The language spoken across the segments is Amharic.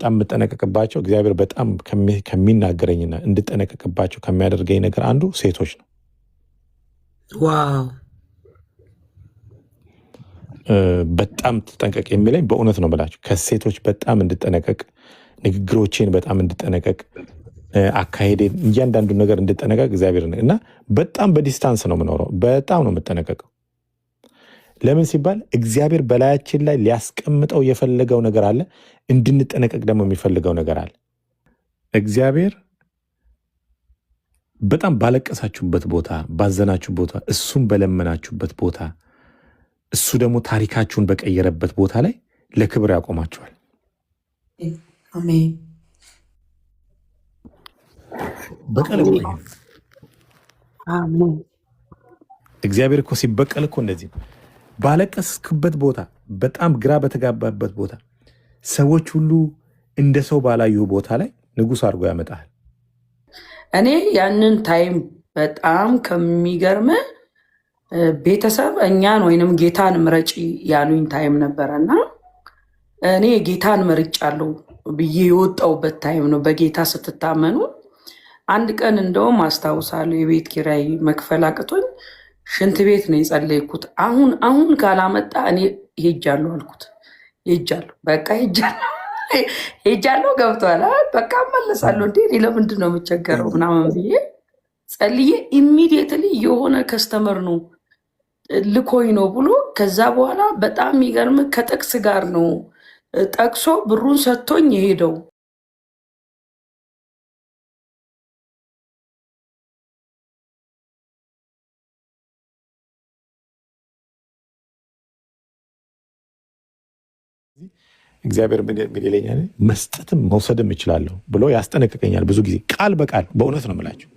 በጣም የምጠነቀቅባቸው እግዚአብሔር በጣም ከሚናገረኝና እንድጠነቀቅባቸው ከሚያደርገኝ ነገር አንዱ ሴቶች ነው። ዋው በጣም ተጠንቀቅ የሚለኝ በእውነት ነው ብላችሁ ከሴቶች በጣም እንድጠነቀቅ፣ ንግግሮቼን በጣም እንድጠነቀቅ፣ አካሄዴን እያንዳንዱ ነገር እንድጠነቀቅ እግዚአብሔር እና በጣም በዲስታንስ ነው የምኖረው። በጣም ነው የምጠነቀቀው። ለምን ሲባል እግዚአብሔር በላያችን ላይ ሊያስቀምጠው የፈለገው ነገር አለ፣ እንድንጠነቀቅ ደግሞ የሚፈልገው ነገር አለ። እግዚአብሔር በጣም ባለቀሳችሁበት ቦታ፣ ባዘናችሁ ቦታ፣ እሱም በለመናችሁበት ቦታ፣ እሱ ደግሞ ታሪካችሁን በቀየረበት ቦታ ላይ ለክብር ያቆማችኋል። አሜን። በቀል እግዚአብሔር እኮ ሲበቀል እኮ እንደዚህ ነው። ባለቀስክበት ቦታ፣ በጣም ግራ በተጋባበት ቦታ፣ ሰዎች ሁሉ እንደ ሰው ባላዩ ቦታ ላይ ንጉሥ አድርጎ ያመጣል። እኔ ያንን ታይም በጣም ከሚገርም ቤተሰብ እኛን ወይንም ጌታን ምረጪ ያሉኝ ታይም ነበረና እኔ ጌታን መርጫለሁ ብዬ የወጣውበት ታይም ነው። በጌታ ስትታመኑ አንድ ቀን እንደውም አስታውሳለሁ የቤት ኪራይ መክፈል አቅቶኝ ሽንት ቤት ነው የጸለይኩት። አሁን ካላመጣ እኔ ሄጃለሁ አልኩት። በቃ ሄጃለሁ ገብቷል። በቃ እመለሳለሁ እንዴ ለምንድን ነው የምቸገረው ምናምን ብዬ ጸልዬ ኢሚዲየትሊ የሆነ ከስተመር ነው ልኮኝ ነው ብሎ ከዛ በኋላ በጣም የሚገርም ከጥቅስ ጋር ነው ጠቅሶ ብሩን ሰጥቶኝ የሄደው። እግዚአብሔር ምን ይለኛል? መስጠትም መውሰድም እችላለሁ ብሎ ያስጠነቅቀኛል። ብዙ ጊዜ ቃል በቃል በእውነት ነው የምላችሁ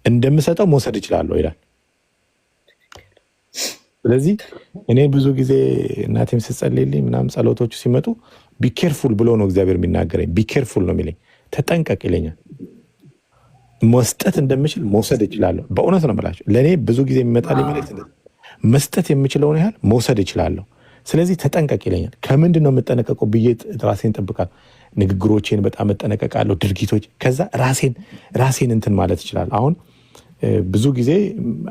እንደምሰጠው መውሰድ እችላለሁ ይላል። ስለዚህ እኔ ብዙ ጊዜ እናቴም ስትጸልይልኝ ምናምን ጸሎቶቹ ሲመጡ ቢኬርፉል ብሎ ነው እግዚአብሔር የሚናገረኝ። ቢኬርፉል ነው የሚለኝ፣ ተጠንቀቅ ይለኛል። መስጠት እንደምችል መውሰድ እችላለሁ። በእውነት ነው የምላችሁ ለእኔ ብዙ ጊዜ የሚመጣልኝ መልእክት መስጠት የምችለውን ያህል መውሰድ እችላለሁ። ስለዚህ ተጠንቀቅ ይለኛል። ከምንድን ነው የምጠነቀቀው ብዬ ራሴን ጠብቃለሁ። ንግግሮቼን በጣም እጠነቀቃለሁ፣ ድርጊቶች። ከዛ ራሴን እንትን ማለት እችላለሁ። አሁን ብዙ ጊዜ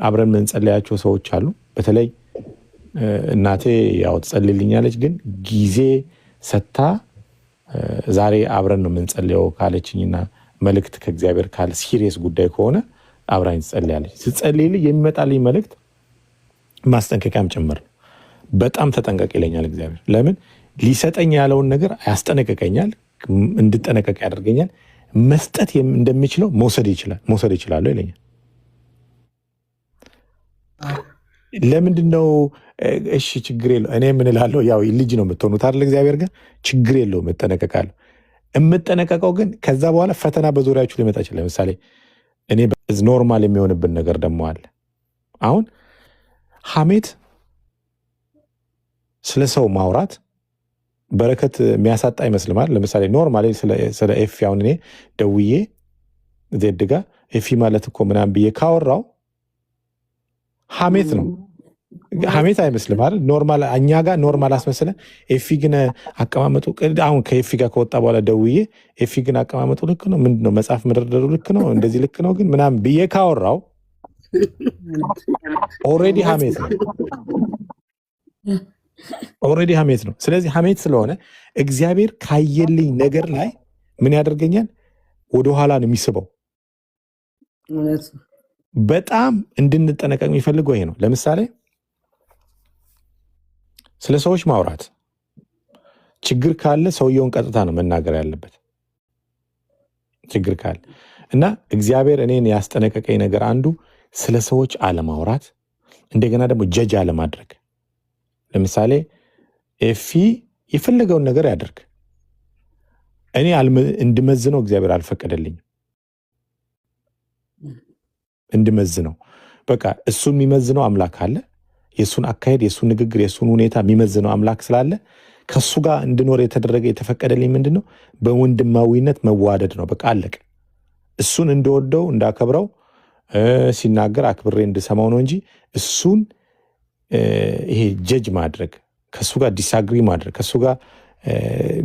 አብረን የምንጸለያቸው ሰዎች አሉ። በተለይ እናቴ ያው ትጸልይልኛለች፣ ግን ጊዜ ሰታ ዛሬ አብረን ነው የምንጸልየው ካለችኝና መልእክት ከእግዚአብሔር ካለ ሲሪየስ ጉዳይ ከሆነ አብራኝ ትጸልያለች። ስትጸልይልኝ የሚመጣልኝ መልእክት ማስጠንቀቂያም ጭምር ነው። በጣም ተጠንቀቅ ይለኛል እግዚአብሔር። ለምን ሊሰጠኝ ያለውን ነገር ያስጠነቅቀኛል፣ እንድጠነቀቅ ያደርገኛል። መስጠት እንደሚችለው መውሰድ ይችላለሁ ይለኛል። ለምንድን ነው? እሺ ችግር የለው። እኔ ምን እላለሁ? ያው ልጅ ነው የምትሆኑት አይደል? እግዚአብሔር ግን ችግር የለውም እጠነቀቃለሁ። የምጠነቀቀው ግን ከዛ በኋላ ፈተና በዙሪያችሁ ሊመጣ ይችላል። ለምሳሌ እኔ ኖርማል የሚሆንብን ነገር ደግሞ አለ። አሁን ሐሜት፣ ስለ ሰው ማውራት በረከት የሚያሳጣ ይመስልማል። ለምሳሌ ኖርማሊ ስለ ኤፊ አሁን እኔ ደውዬ ዜድ ጋ ኤፊ ማለት እኮ ምናምን ብዬ ካወራው ሐሜት ነው። ሐሜት አይመስልም አይደል? ኖርማል እኛ ጋር ኖርማል አስመስለን ኤፊ ግን አቀማመጡ አሁን ከኤፊ ጋር ከወጣ በኋላ ደውዬ ኤፊ ግን አቀማመጡ ልክ ነው፣ ምንድነው መጽሐፍ መደርደሩ ልክ ነው፣ እንደዚህ ልክ ነው ግን ምናምን ብዬ ካወራው ኦልሬዲ ሐሜት ነው። ኦልሬዲ ሐሜት ነው። ስለዚህ ሐሜት ስለሆነ እግዚአብሔር ካየልኝ ነገር ላይ ምን ያደርገኛል? ወደኋላ ነው የሚስበው። በጣም እንድንጠነቀቅ የሚፈልገው ይሄ ነው። ለምሳሌ ስለ ሰዎች ማውራት፣ ችግር ካለ ሰውየውን ቀጥታ ነው መናገር ያለበት ችግር ካለ እና እግዚአብሔር እኔን ያስጠነቀቀኝ ነገር አንዱ ስለ ሰዎች አለማውራት፣ እንደገና ደግሞ ጀጅ አለማድረግ። ለምሳሌ ኤፊ የፈለገውን ነገር ያደርግ፣ እኔ እንድመዝነው እግዚአብሔር አልፈቀደልኝም። እንድመዝነው በቃ እሱ የሚመዝነው አምላክ አለ። የእሱን አካሄድ፣ የእሱን ንግግር፣ የእሱን ሁኔታ የሚመዝነው አምላክ ስላለ ከእሱ ጋር እንድኖር የተደረገ የተፈቀደልኝ ምንድን ነው? በወንድማዊነት መዋደድ ነው። በቃ አለቅ። እሱን እንደወደው እንዳከብረው ሲናገር አክብሬ እንድሰማው ነው እንጂ እሱን ይሄ ጀጅ ማድረግ፣ ከእሱ ጋር ዲስአግሪ ማድረግ፣ ከእሱ ጋር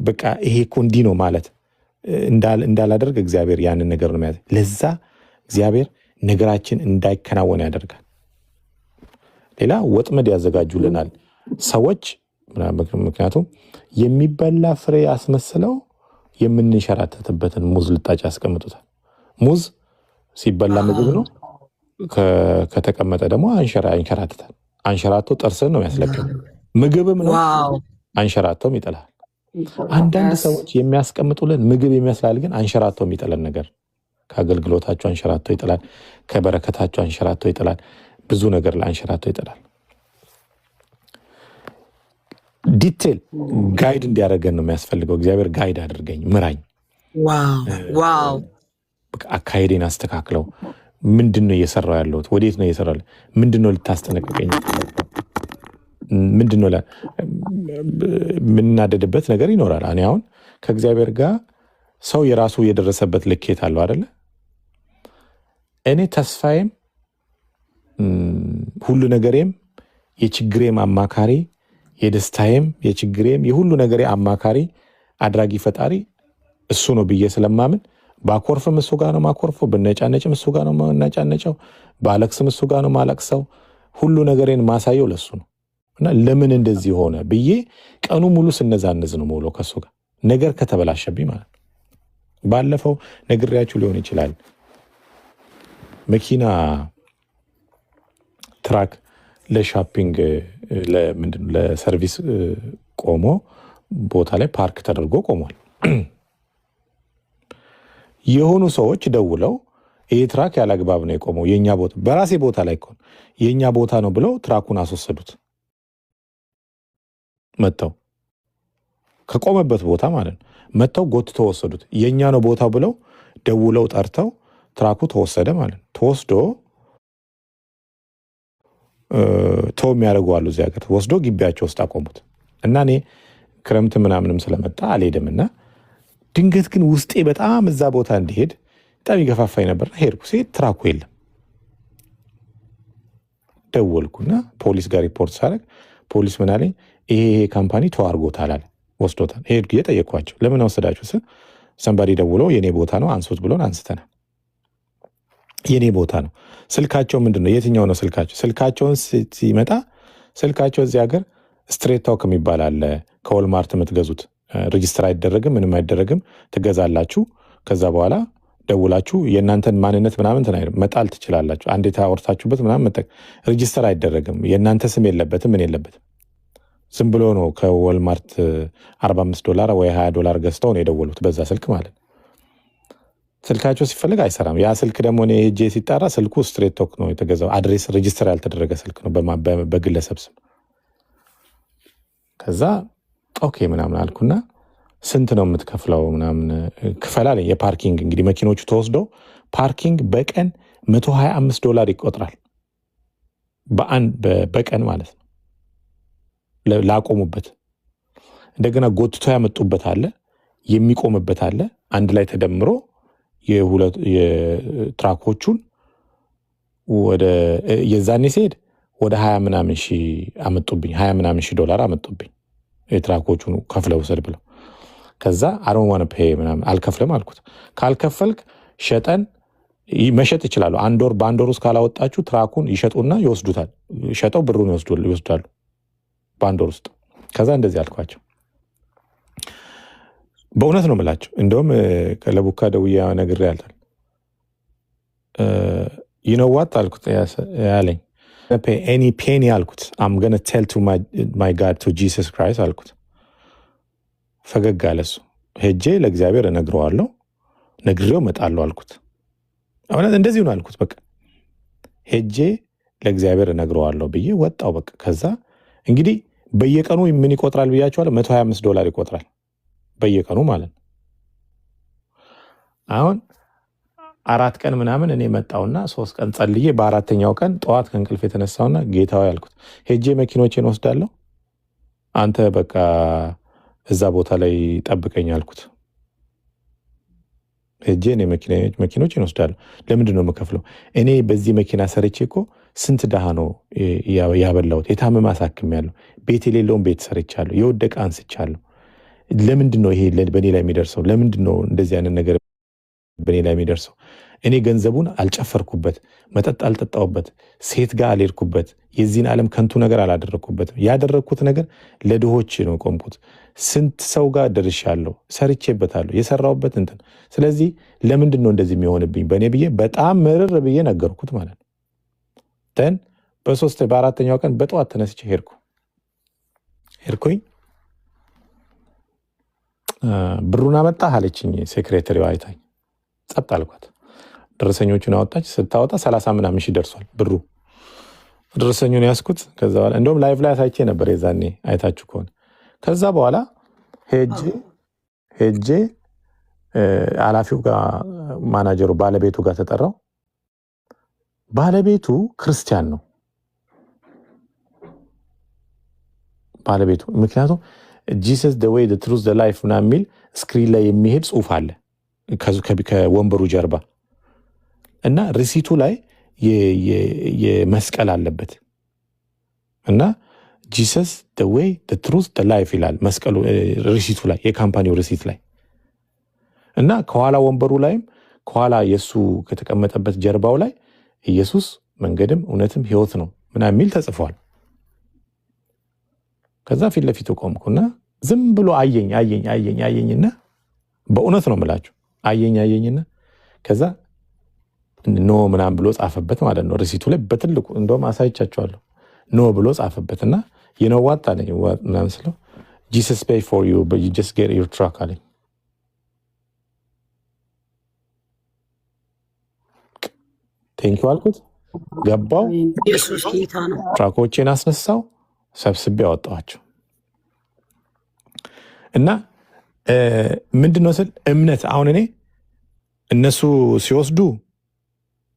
በቃ ይሄ እኮ እንዲህ ነው ማለት እንዳላደርግ እግዚአብሔር ያንን ነገር ነው የሚያዘኝ። ለዛ እግዚአብሔር ነገራችን እንዳይከናወን ያደርጋል። ሌላ ወጥመድ ያዘጋጁልናል ሰዎች። ምክንያቱም የሚበላ ፍሬ አስመስለው የምንሸራተትበትን ሙዝ ልጣጭ ያስቀምጡታል። ሙዝ ሲበላ ምግብ ነው፣ ከተቀመጠ ደግሞ አንሸራትታል። አንሸራቶ ጥርስን ነው ያስለቅም። ምግብም ነው፣ አንሸራቶም ይጥላል። አንዳንድ ሰዎች የሚያስቀምጡልን ምግብ ይመስላል፣ ግን አንሸራቶ የሚጥለን ነገር ከአገልግሎታቸው አንሸራቶ ይጥላል፣ ከበረከታቸው አንሸራቶ ይጥላል፣ ብዙ ነገር ለአንሸራቶ ይጥላል። ዲቴል ጋይድ እንዲያደርገን ነው የሚያስፈልገው። እግዚአብሔር ጋይድ አድርገኝ፣ ምራኝ፣ አካሄዴን አስተካክለው። ምንድን ነው እየሰራው ያለሁት? ወዴት ነው እየሰራው? ምንድን ነው ልታስጠነቅቀኝ? ምንድን ነው የምናደድበት ነገር ይኖራል። እኔ አሁን ከእግዚአብሔር ጋር ሰው የራሱ የደረሰበት ልኬት አለው አይደለ? እኔ ተስፋዬም ሁሉ ነገሬም የችግሬም አማካሪ፣ የደስታዬም የችግሬም የሁሉ ነገሬ አማካሪ አድራጊ ፈጣሪ እሱ ነው ብዬ ስለማምን ባኮርፍም እሱ ጋር ነው ማኮርፈው፣ ብነጫነጭም እሱ ጋር ነው ማነጫነጨው፣ ባለቅስም እሱ ጋር ነው ማለቅሰው። ሁሉ ነገሬን ማሳየው ለሱ ነው። እና ለምን እንደዚህ ሆነ ብዬ ቀኑ ሙሉ ስነዛነዝ ነው ሙሉ ከሱ ጋር ነገር ከተበላሸብኝ ማለት ነው። ባለፈው ነግሬያችሁ ሊሆን ይችላል። መኪና ትራክ ለሻፒንግ ለምንድነው ለሰርቪስ ቆሞ ቦታ ላይ ፓርክ ተደርጎ ቆሟል። የሆኑ ሰዎች ደውለው ይሄ ትራክ ያላግባብ ነው የቆመው፣ የኛ ቦታ በራሴ ቦታ ላይ እኮ የኛ ቦታ ነው ብለው ትራኩን አስወሰዱት። መተው ከቆመበት ቦታ ማለት ነው መተው ጎትተው ወሰዱት። የኛ ነው ቦታው ብለው ደውለው ጠርተው ትራኩ ተወሰደ ማለት ነው። ተወስዶ ተው የሚያደርጉ አሉ እዚህ ሀገር ወስዶ ግቢያቸው ውስጥ አቆሙት። እና እኔ ክረምት ምናምንም ስለመጣ አልሄድምና ድንገት ግን ውስጤ በጣም እዛ ቦታ እንዲሄድ በጣም ይገፋፋኝ ነበር። ሄድኩ። ሲሄድ ትራኩ የለም። ደወልኩና ፖሊስ ጋር ሪፖርት ሳደርግ ፖሊስ ምን አለኝ? ይሄ ካምፓኒ ተዋርጎታል አለ፣ ወስዶታል። ሄድኩ እየጠየኳቸው ለምን ወሰዳችሁ ስል ሰንባዲ ደውሎ የኔ ቦታ ነው አንሱት ብሎን አንስተናል። የኔ ቦታ ነው። ስልካቸው ምንድን ነው? የትኛው ነው ስልካቸው? ስልካቸውን ሲመጣ ስልካቸው እዚህ ሀገር ስትሬት ታውክ የሚባል አለ። ከወልማርት የምትገዙት ሬጅስተር አይደረግም፣ ምንም አይደረግም። ትገዛላችሁ። ከዛ በኋላ ደውላችሁ የእናንተን ማንነት ምናምን መጣል ትችላላችሁ። አንዴ ታወርታችሁበት ምናምን ሬጅስተር አይደረግም። የእናንተ ስም የለበትም፣ ምን የለበትም። ዝም ብሎ ነው ከወልማርት $45 ወይ $20 ገዝተው ነው የደወሉት በዛ ስልክ ማለት ነው። ስልካቸው ሲፈልግ አይሰራም። ያ ስልክ ደግሞ እኔ ሄጄ ሲጣራ ስልኩ ስትሬት ቶክ ነው የተገዛው። አድሬስ ሬጅስተር ያልተደረገ ስልክ ነው በግለሰብ ስም። ከዛ ኦኬ ምናምን አልኩና ስንት ነው የምትከፍለው ምናምን ክፈል አለኝ። የፓርኪንግ እንግዲህ መኪኖቹ ተወስደው ፓርኪንግ በቀን $125 ይቆጥራል በቀን ማለት ነው ላቆሙበት። እንደገና ጎትቶ ያመጡበት አለ፣ የሚቆምበት አለ። አንድ ላይ ተደምሮ የትራኮቹን ወደ የዛኔ ሲሄድ ወደ 20 ምናምን ሺህ አመጡብኝ። $20 አመጡብኝ የትራኮቹን ከፍለው ውሰድ ብለው። ከዛ አሮን ዋን ፔ ምናምን አልከፍልም አልኩት። ካልከፈልክ ሸጠን መሸጥ ይችላሉ። በአንድ ወር ውስጥ ካላወጣችሁ ትራኩን ይሸጡና ይወስዱታል። ሸጠው ብሩን ይወስዳሉ በአንድ ወር ውስጥ። ከዛ እንደዚህ አልኳቸው። በእውነት ነው የምላቸው። እንደውም ለቡካ ደውዬ ነግሬያለሁ። ይነዋት አልኩት ያለኝ ኤኒ ፔኒ አልኩት። አም ገነ ቴል ቱ ማይ ጋድ ቱ ጂሰስ ክራይስት አልኩት። ፈገግ አለ እሱ። ሄጄ ለእግዚአብሔር እነግረዋለሁ፣ ነግሬው እመጣለሁ አልኩት። እውነት እንደዚህ ነው አልኩት። በቃ ሄጄ ለእግዚአብሔር እነግረዋለሁ ብዬ ወጣው። በቃ ከዛ እንግዲህ በየቀኑ ምን ይቆጥራል ብያቸዋለሁ? $125 ይቆጥራል በየቀኑ ማለት ነው። አሁን 4 ቀን ምናምን እኔ መጣውና 3 ቀን ጸልዬ በአራተኛው ቀን ጠዋት ከእንቅልፍ የተነሳውና ጌታው ያልኩት ሄጄ መኪኖቼን ወስዳለሁ፣ አንተ በቃ እዛ ቦታ ላይ ጠብቀኝ አልኩት። ሄጄ እኔ መኪኖቼን ወስዳለሁ። ለምንድን ነው የምከፍለው? እኔ በዚህ መኪና ሰርቼ እኮ ስንት ድሃ ነው ያበላሁት። የታመመ አሳክሜያለሁ። ቤት የሌለውን ቤት ሰርቻለሁ። የወደቀ አንስቻለሁ። ለምንድን ነው ይሄ በእኔ ላይ የሚደርሰው? ለምንድን ነው እንደዚህ አይነት ነገር በእኔ ላይ የሚደርሰው? እኔ ገንዘቡን አልጨፈርኩበት፣ መጠጥ አልጠጣውበት፣ ሴት ጋር አልሄድኩበት፣ የዚህን ዓለም ከንቱ ነገር አላደረግኩበትም። ያደረግኩት ነገር ለድሆች ነው ቆምኩት። ስንት ሰው ጋር ደርሻለሁ፣ ሰርቼበታለሁ፣ የሰራሁበት እንትን። ስለዚህ ለምንድን ነው እንደዚህ የሚሆንብኝ በእኔ ብዬ በጣም ምርር ብዬ ነገርኩት ማለት ነው። በአራተኛው ቀን በጠዋት ተነስቼ ሄድኩኝ። ብሩን አመጣህ አለችኝ ሴክሬተሪዋ አይታኝ። ጸጥ አልኳት። ደረሰኞቹን አወጣች። ስታወጣ 30 ምናምን ሺህ ደርሷል ብሩ። ደረሰኙን ያስኩት። ከዛ በኋላ እንደውም ላይቭ ላይ አሳይቼ ነበር የዛኔ አይታችሁ ከሆነ። ከዛ በኋላ ሄጄ ኃላፊው ጋር ማናጀሩ ባለቤቱ ጋር ተጠራው። ባለቤቱ ክርስቲያን ነው ባለቤቱ። ምክንያቱም ጂሰስ ዘ ዌይ ዘ ትሩዝ ዘ ላይፍ ምናምን የሚል ስክሪን ላይ የሚሄድ ጽሑፍ አለ ከወንበሩ ጀርባ እና ሪሲቱ ላይ የመስቀል አለበት እና ጂሰስ ዘ ዌይ ዘ ትሩዝ ዘ ላይፍ ይላል መስቀሉ ሪሲቱ ላይ የካምፓኒው ሪሲት ላይ እና ከኋላ ወንበሩ ላይም ከኋላ የእሱ ከተቀመጠበት ጀርባው ላይ ኢየሱስ መንገድም እውነትም ሕይወት ነው ምናምን የሚል ተጽፏል። ከዛ ፊት ለፊቱ ቆምኩና ዝም ብሎ አየኝና በእውነት ነው የምላችሁ አየኝና ከዛ ኖ ምናምን ብሎ ጻፈበት ማለት ነው ሪሲቱ ላይ በትልቁ እንደውም አሳይቻችኋለሁ። ኖ ብሎ ጻፈበትና የነዋጣ አለኝ ምናምን ስለው ጂሰስ ፔይ ፎር ዩ በት ዩ ጀስት ጌት ዩር ትራክ አለኝ። ቴንኪው አልኩት። ገባው። ትራኮቼን አስነሳው፣ ሰብስቤ አወጣኋቸው እና ምንድነው ስል እምነት አሁን እኔ እነሱ ሲወስዱ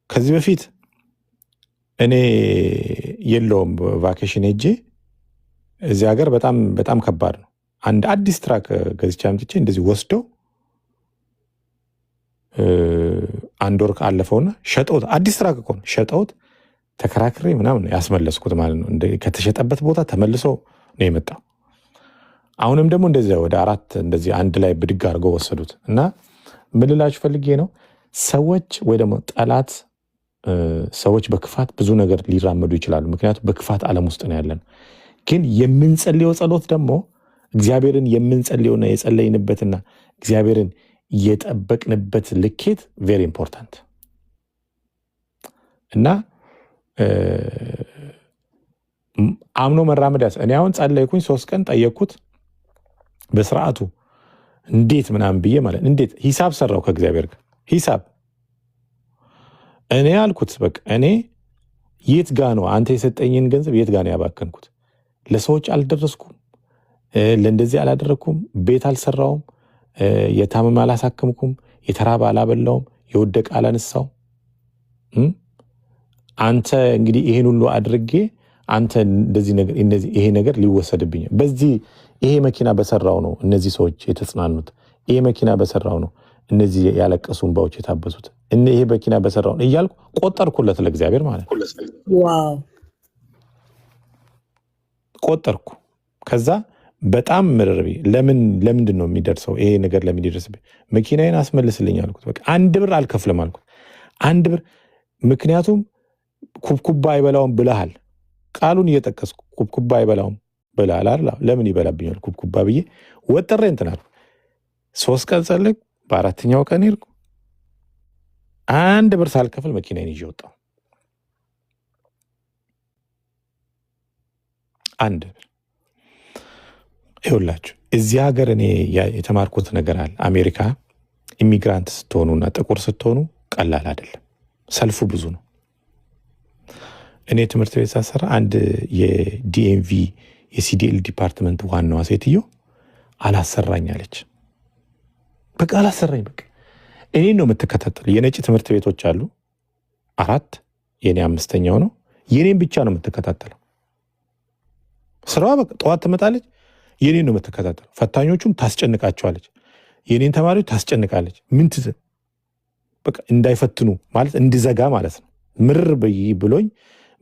ከዚህ በፊት እኔ የለውም ቫኬሽን ሄጄ እዚህ ሀገር በጣም በጣም ከባድ ነው። አንድ አዲስ ትራክ ገዝቼ አምጥቼ እንደዚህ ወስደው አንድ ወር አለፈውና ሸጠውት፣ አዲስ ትራክ እኮ ነው ሸጠውት፣ ተከራክሬ ምናምን ያስመለስኩት ማለት ነው። ከተሸጠበት ቦታ ተመልሶ ነው የመጣው። አሁንም ደግሞ እንደዚህ ወደ 4 እንደዚህ አንድ ላይ ብድግ አድርገው ወሰዱት እና ምን ልላችሁ ፈልጌ ነው ሰዎች ወይ ደግሞ ጠላት ሰዎች በክፋት ብዙ ነገር ሊራመዱ ይችላሉ። ምክንያቱም በክፋት ዓለም ውስጥ ነው ያለን። ግን የምንጸልየው ጸሎት ደግሞ እግዚአብሔርን የምንጸልየውና የጸለይንበትና እግዚአብሔርን የጠበቅንበት ልኬት ቬሪ ኢምፖርታንት እና አምኖ መራመድ እኔ አሁን ጸለይኩኝ 3 ቀን ጠየቅኩት በስርዓቱ እንዴት ምናምን ብዬ ማለት እንዴት ሂሳብ ሰራው ከእግዚአብሔር ጋር ሂሳብ እኔ አልኩት በቃ እኔ የት ጋ ነው አንተ የሰጠኝን ገንዘብ የት ጋ ነው ያባከንኩት? ለሰዎች አልደረስኩም፣ ለእንደዚህ አላደረግኩም፣ ቤት አልሰራውም፣ የታመመ አላሳከምኩም፣ የተራበ አላበላውም፣ የወደቀ አላነሳው። አንተ እንግዲህ ይሄን ሁሉ አድርጌ አንተ እንደዚህ ነገር ይሄ ነገር ሊወሰድብኝ በዚህ ይሄ መኪና በሰራው ነው እነዚህ ሰዎች የተጽናኑት። ይሄ መኪና በሰራው ነው እነዚህ ያለቀሱ እንባዎች የታበሱት። ይሄ መኪና በሰራው ነው እያልኩ ቆጠርኩለት ለእግዚአብሔር ማለት ነው። ዋው ቆጠርኩ። ከዛ በጣም ምርርቤ ለምንድን ነው የሚደርሰው ይሄ ነገር ለምን ይደርስብኝ? መኪናዬን አስመልስልኝ አልኩት። በቃ 1 ብር አልከፍልም አልኩት። 1 ብር ምክንያቱም ኩብኩባ አይበላውም ብለሃል። ቃሉን እየጠቀስኩ ኩብኩባ አይበላውም ብለሃል አይደል? ለምን ይበላብኛል ኩብኩባ ብዬ ወጥሬ እንትን አልኩ። 3 ቀን ጸለይኩ። በ4ኛው ቀን ሄድኩ። 1 ብር ሳልከፍል መኪናዬን ይዤ ወጣሁ። 1 ብር። ይኸውላችሁ እዚህ ሀገር እኔ የተማርኩት ነገር አለ። አሜሪካ ኢሚግራንት ስትሆኑና ጥቁር ስትሆኑ ቀላል አይደለም። ሰልፉ ብዙ ነው። እኔ ትምህርት ቤት ሳሰራ አንድ የዲኤምቪ የሲዲኤል ዲፓርትመንት ዋናዋ ሴትዮ አላሰራኝ አለች። በቃ አላሰራኝ። በቃ እኔን ነው የምትከታተሉ። የነጭ ትምህርት ቤቶች አሉ 4፣ የኔ 5ኛው ነው። የኔን ብቻ ነው የምትከታተለው። ስራዋ በቃ ጠዋት ትመጣለች፣ የኔን ነው የምትከታተለው። ፈታኞቹን ታስጨንቃቸዋለች፣ የኔን ተማሪዎች ታስጨንቃለች። በቃ እንዳይፈትኑ ማለት እንዲዘጋ ማለት ነው። ምርር ብሎኝ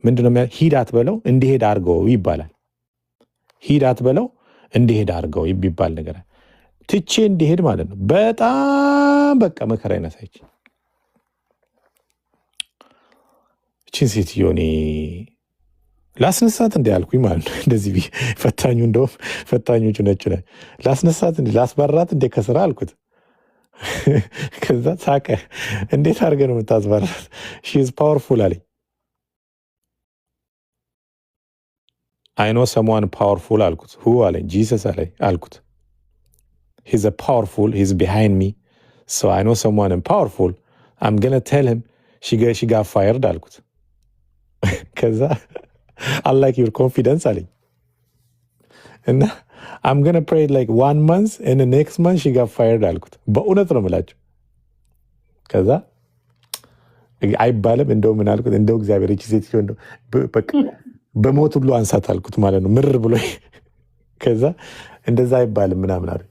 ምንድነው ሂድ አትበለው እንዲሄድ አድርገው ይባላል። ሂድ አትበለው እንዲሄድ አድርገው የሚባል ነገር ትቼ እንዲሄድ ማለት ነው። በጣም በቃ መከራ ይነሳች እችን ሴትዮ እኔ ላስነሳት እንዲ ያልኩኝ ማለት ነው። እንደዚህ ፈታኙ እንደውም ፈታኞቹ ነጭ ላይ ላስነሳት እንዲ ላስበራት እንዴ ከስራ አልኩት። ከዛ ሳቀ። እንዴት አድርገህ ነው የምታስበራት? ሺ ኢዝ ፓወርፉል አለኝ። አይኖ ሰሟን ፓወርፉል አልኩት። ሁ አለኝ። ጂሰስ አለኝ አልኩት። ሂዝ ፓወርፉል ሂዝ ቢሃይንድ ሚ ሶ አይኖ ሰሟን ፓወርፉል አም ገነ ቴል ሂም ሺ ጋት ፋየርድ አልኩት። ከዛ አላይክ ዩር ኮንፊደንስ አለኝ እና አም ገነ ፕሬይ ላይክ 1 month and the next month she got fired አልኩት። በእውነት ነው የምላቸው። ከዛ አይባልም እንደው ምን አልኩት፣ እንደው እግዚአብሔር እቺ ሴት እንደው በቃ በሞት ሁሉ አንሳት አልኩት ማለት ነው ምርር ብሎ። ከዛ እንደዛ አይባልም ምናምን አለ።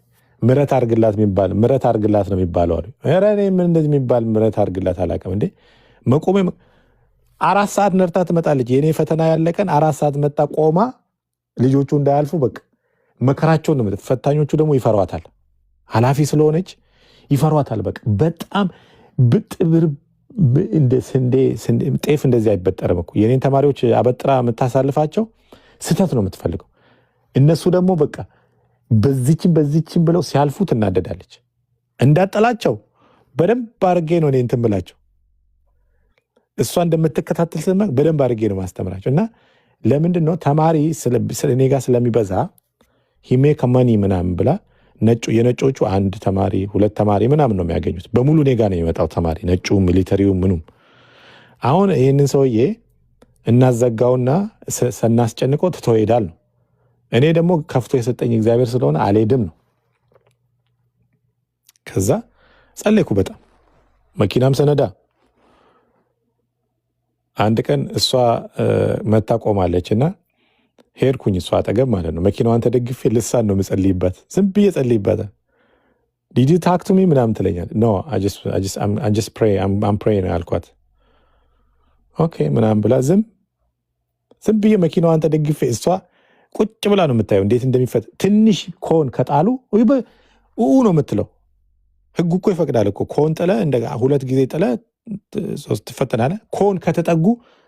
ምረት አርግላት የሚባል ምረት አርግላት ነው የሚባለው አለ። ኧረ እኔ ምን እንደዚህ የሚባል ምረት አርግላት አላውቅም እንዴ። መቆሜ 4 ሰዓት ነርታ ትመጣለች። የኔ ፈተና ያለቀን 4 ሰዓት መጣ ቆማ ልጆቹ እንዳያልፉ በቃ መከራቸውን ነው። ፈታኞቹ ደግሞ ይፈሯታል፣ ኃላፊ ስለሆነች ይፈሯታል። በቃ በጣም ብጥብር እንደ ስንዴ ጤፍ እንደዚህ አይበጠርም እኮ። የኔን ተማሪዎች አበጥራ የምታሳልፋቸው ስተት ነው የምትፈልገው። እነሱ ደግሞ በቃ በዚችን ብለው ሲያልፉ ትናደዳለች። እንዳጠላቸው በደንብ አድርጌ ነው እኔ እንትን ብላቸው እሷ እንደምትከታተል ስለማቅ በደንብ አድርጌ ነው ማስተምራቸው። እና ለምንድን ነው ተማሪ እኔ ጋር ስለሚበዛ ሂሜ ከመኒ ምናምን ብላ የነጮቹ 1 ተማሪ 2 ተማሪ ምናምን ነው የሚያገኙት። በሙሉ እኔ ጋር ነው የሚመጣው ተማሪ፣ ነጩ ሚሊተሪው ምኑም። አሁን ይህንን ሰውዬ እናዘጋውና ስናስጨንቀው ትቶ ይሄዳል ነው። እኔ ደግሞ ከፍቶ የሰጠኝ እግዚአብሔር ስለሆነ አልሄድም ነው። ከዛ ጸለይኩ በጣም መኪናም ሰነዳ። አንድ ቀን እሷ መታ ቆማለች እና ሄድኩኝ እሷ አጠገብ ማለት ነው። መኪናዋን ተደግፌ ልሳን ነው የምጸልይባት፣ ዝም ብዬ ጸልይባታል። ዲድ ዩ ታክ ቱ ሚ ምናምን ትለኛል። ኖ አይ ጀስት ፕሬይ አም ፕሬይ ነው ያልኳት። ኦኬ ምናምን ብላ ዝም ብዬ መኪናዋን ተደግፌ እሷ ቁጭ ብላ ነው የምታየው እንዴት እንደሚፈጥ። ትንሽ ኮን ከጣሉ ነው የምትለው። ህጉ እኮ ይፈቅዳል እኮ ኮን ጥለ እንደ 2 ጊዜ ጥለ 3 ትፈተናለህ። ኮን ከተጠጉ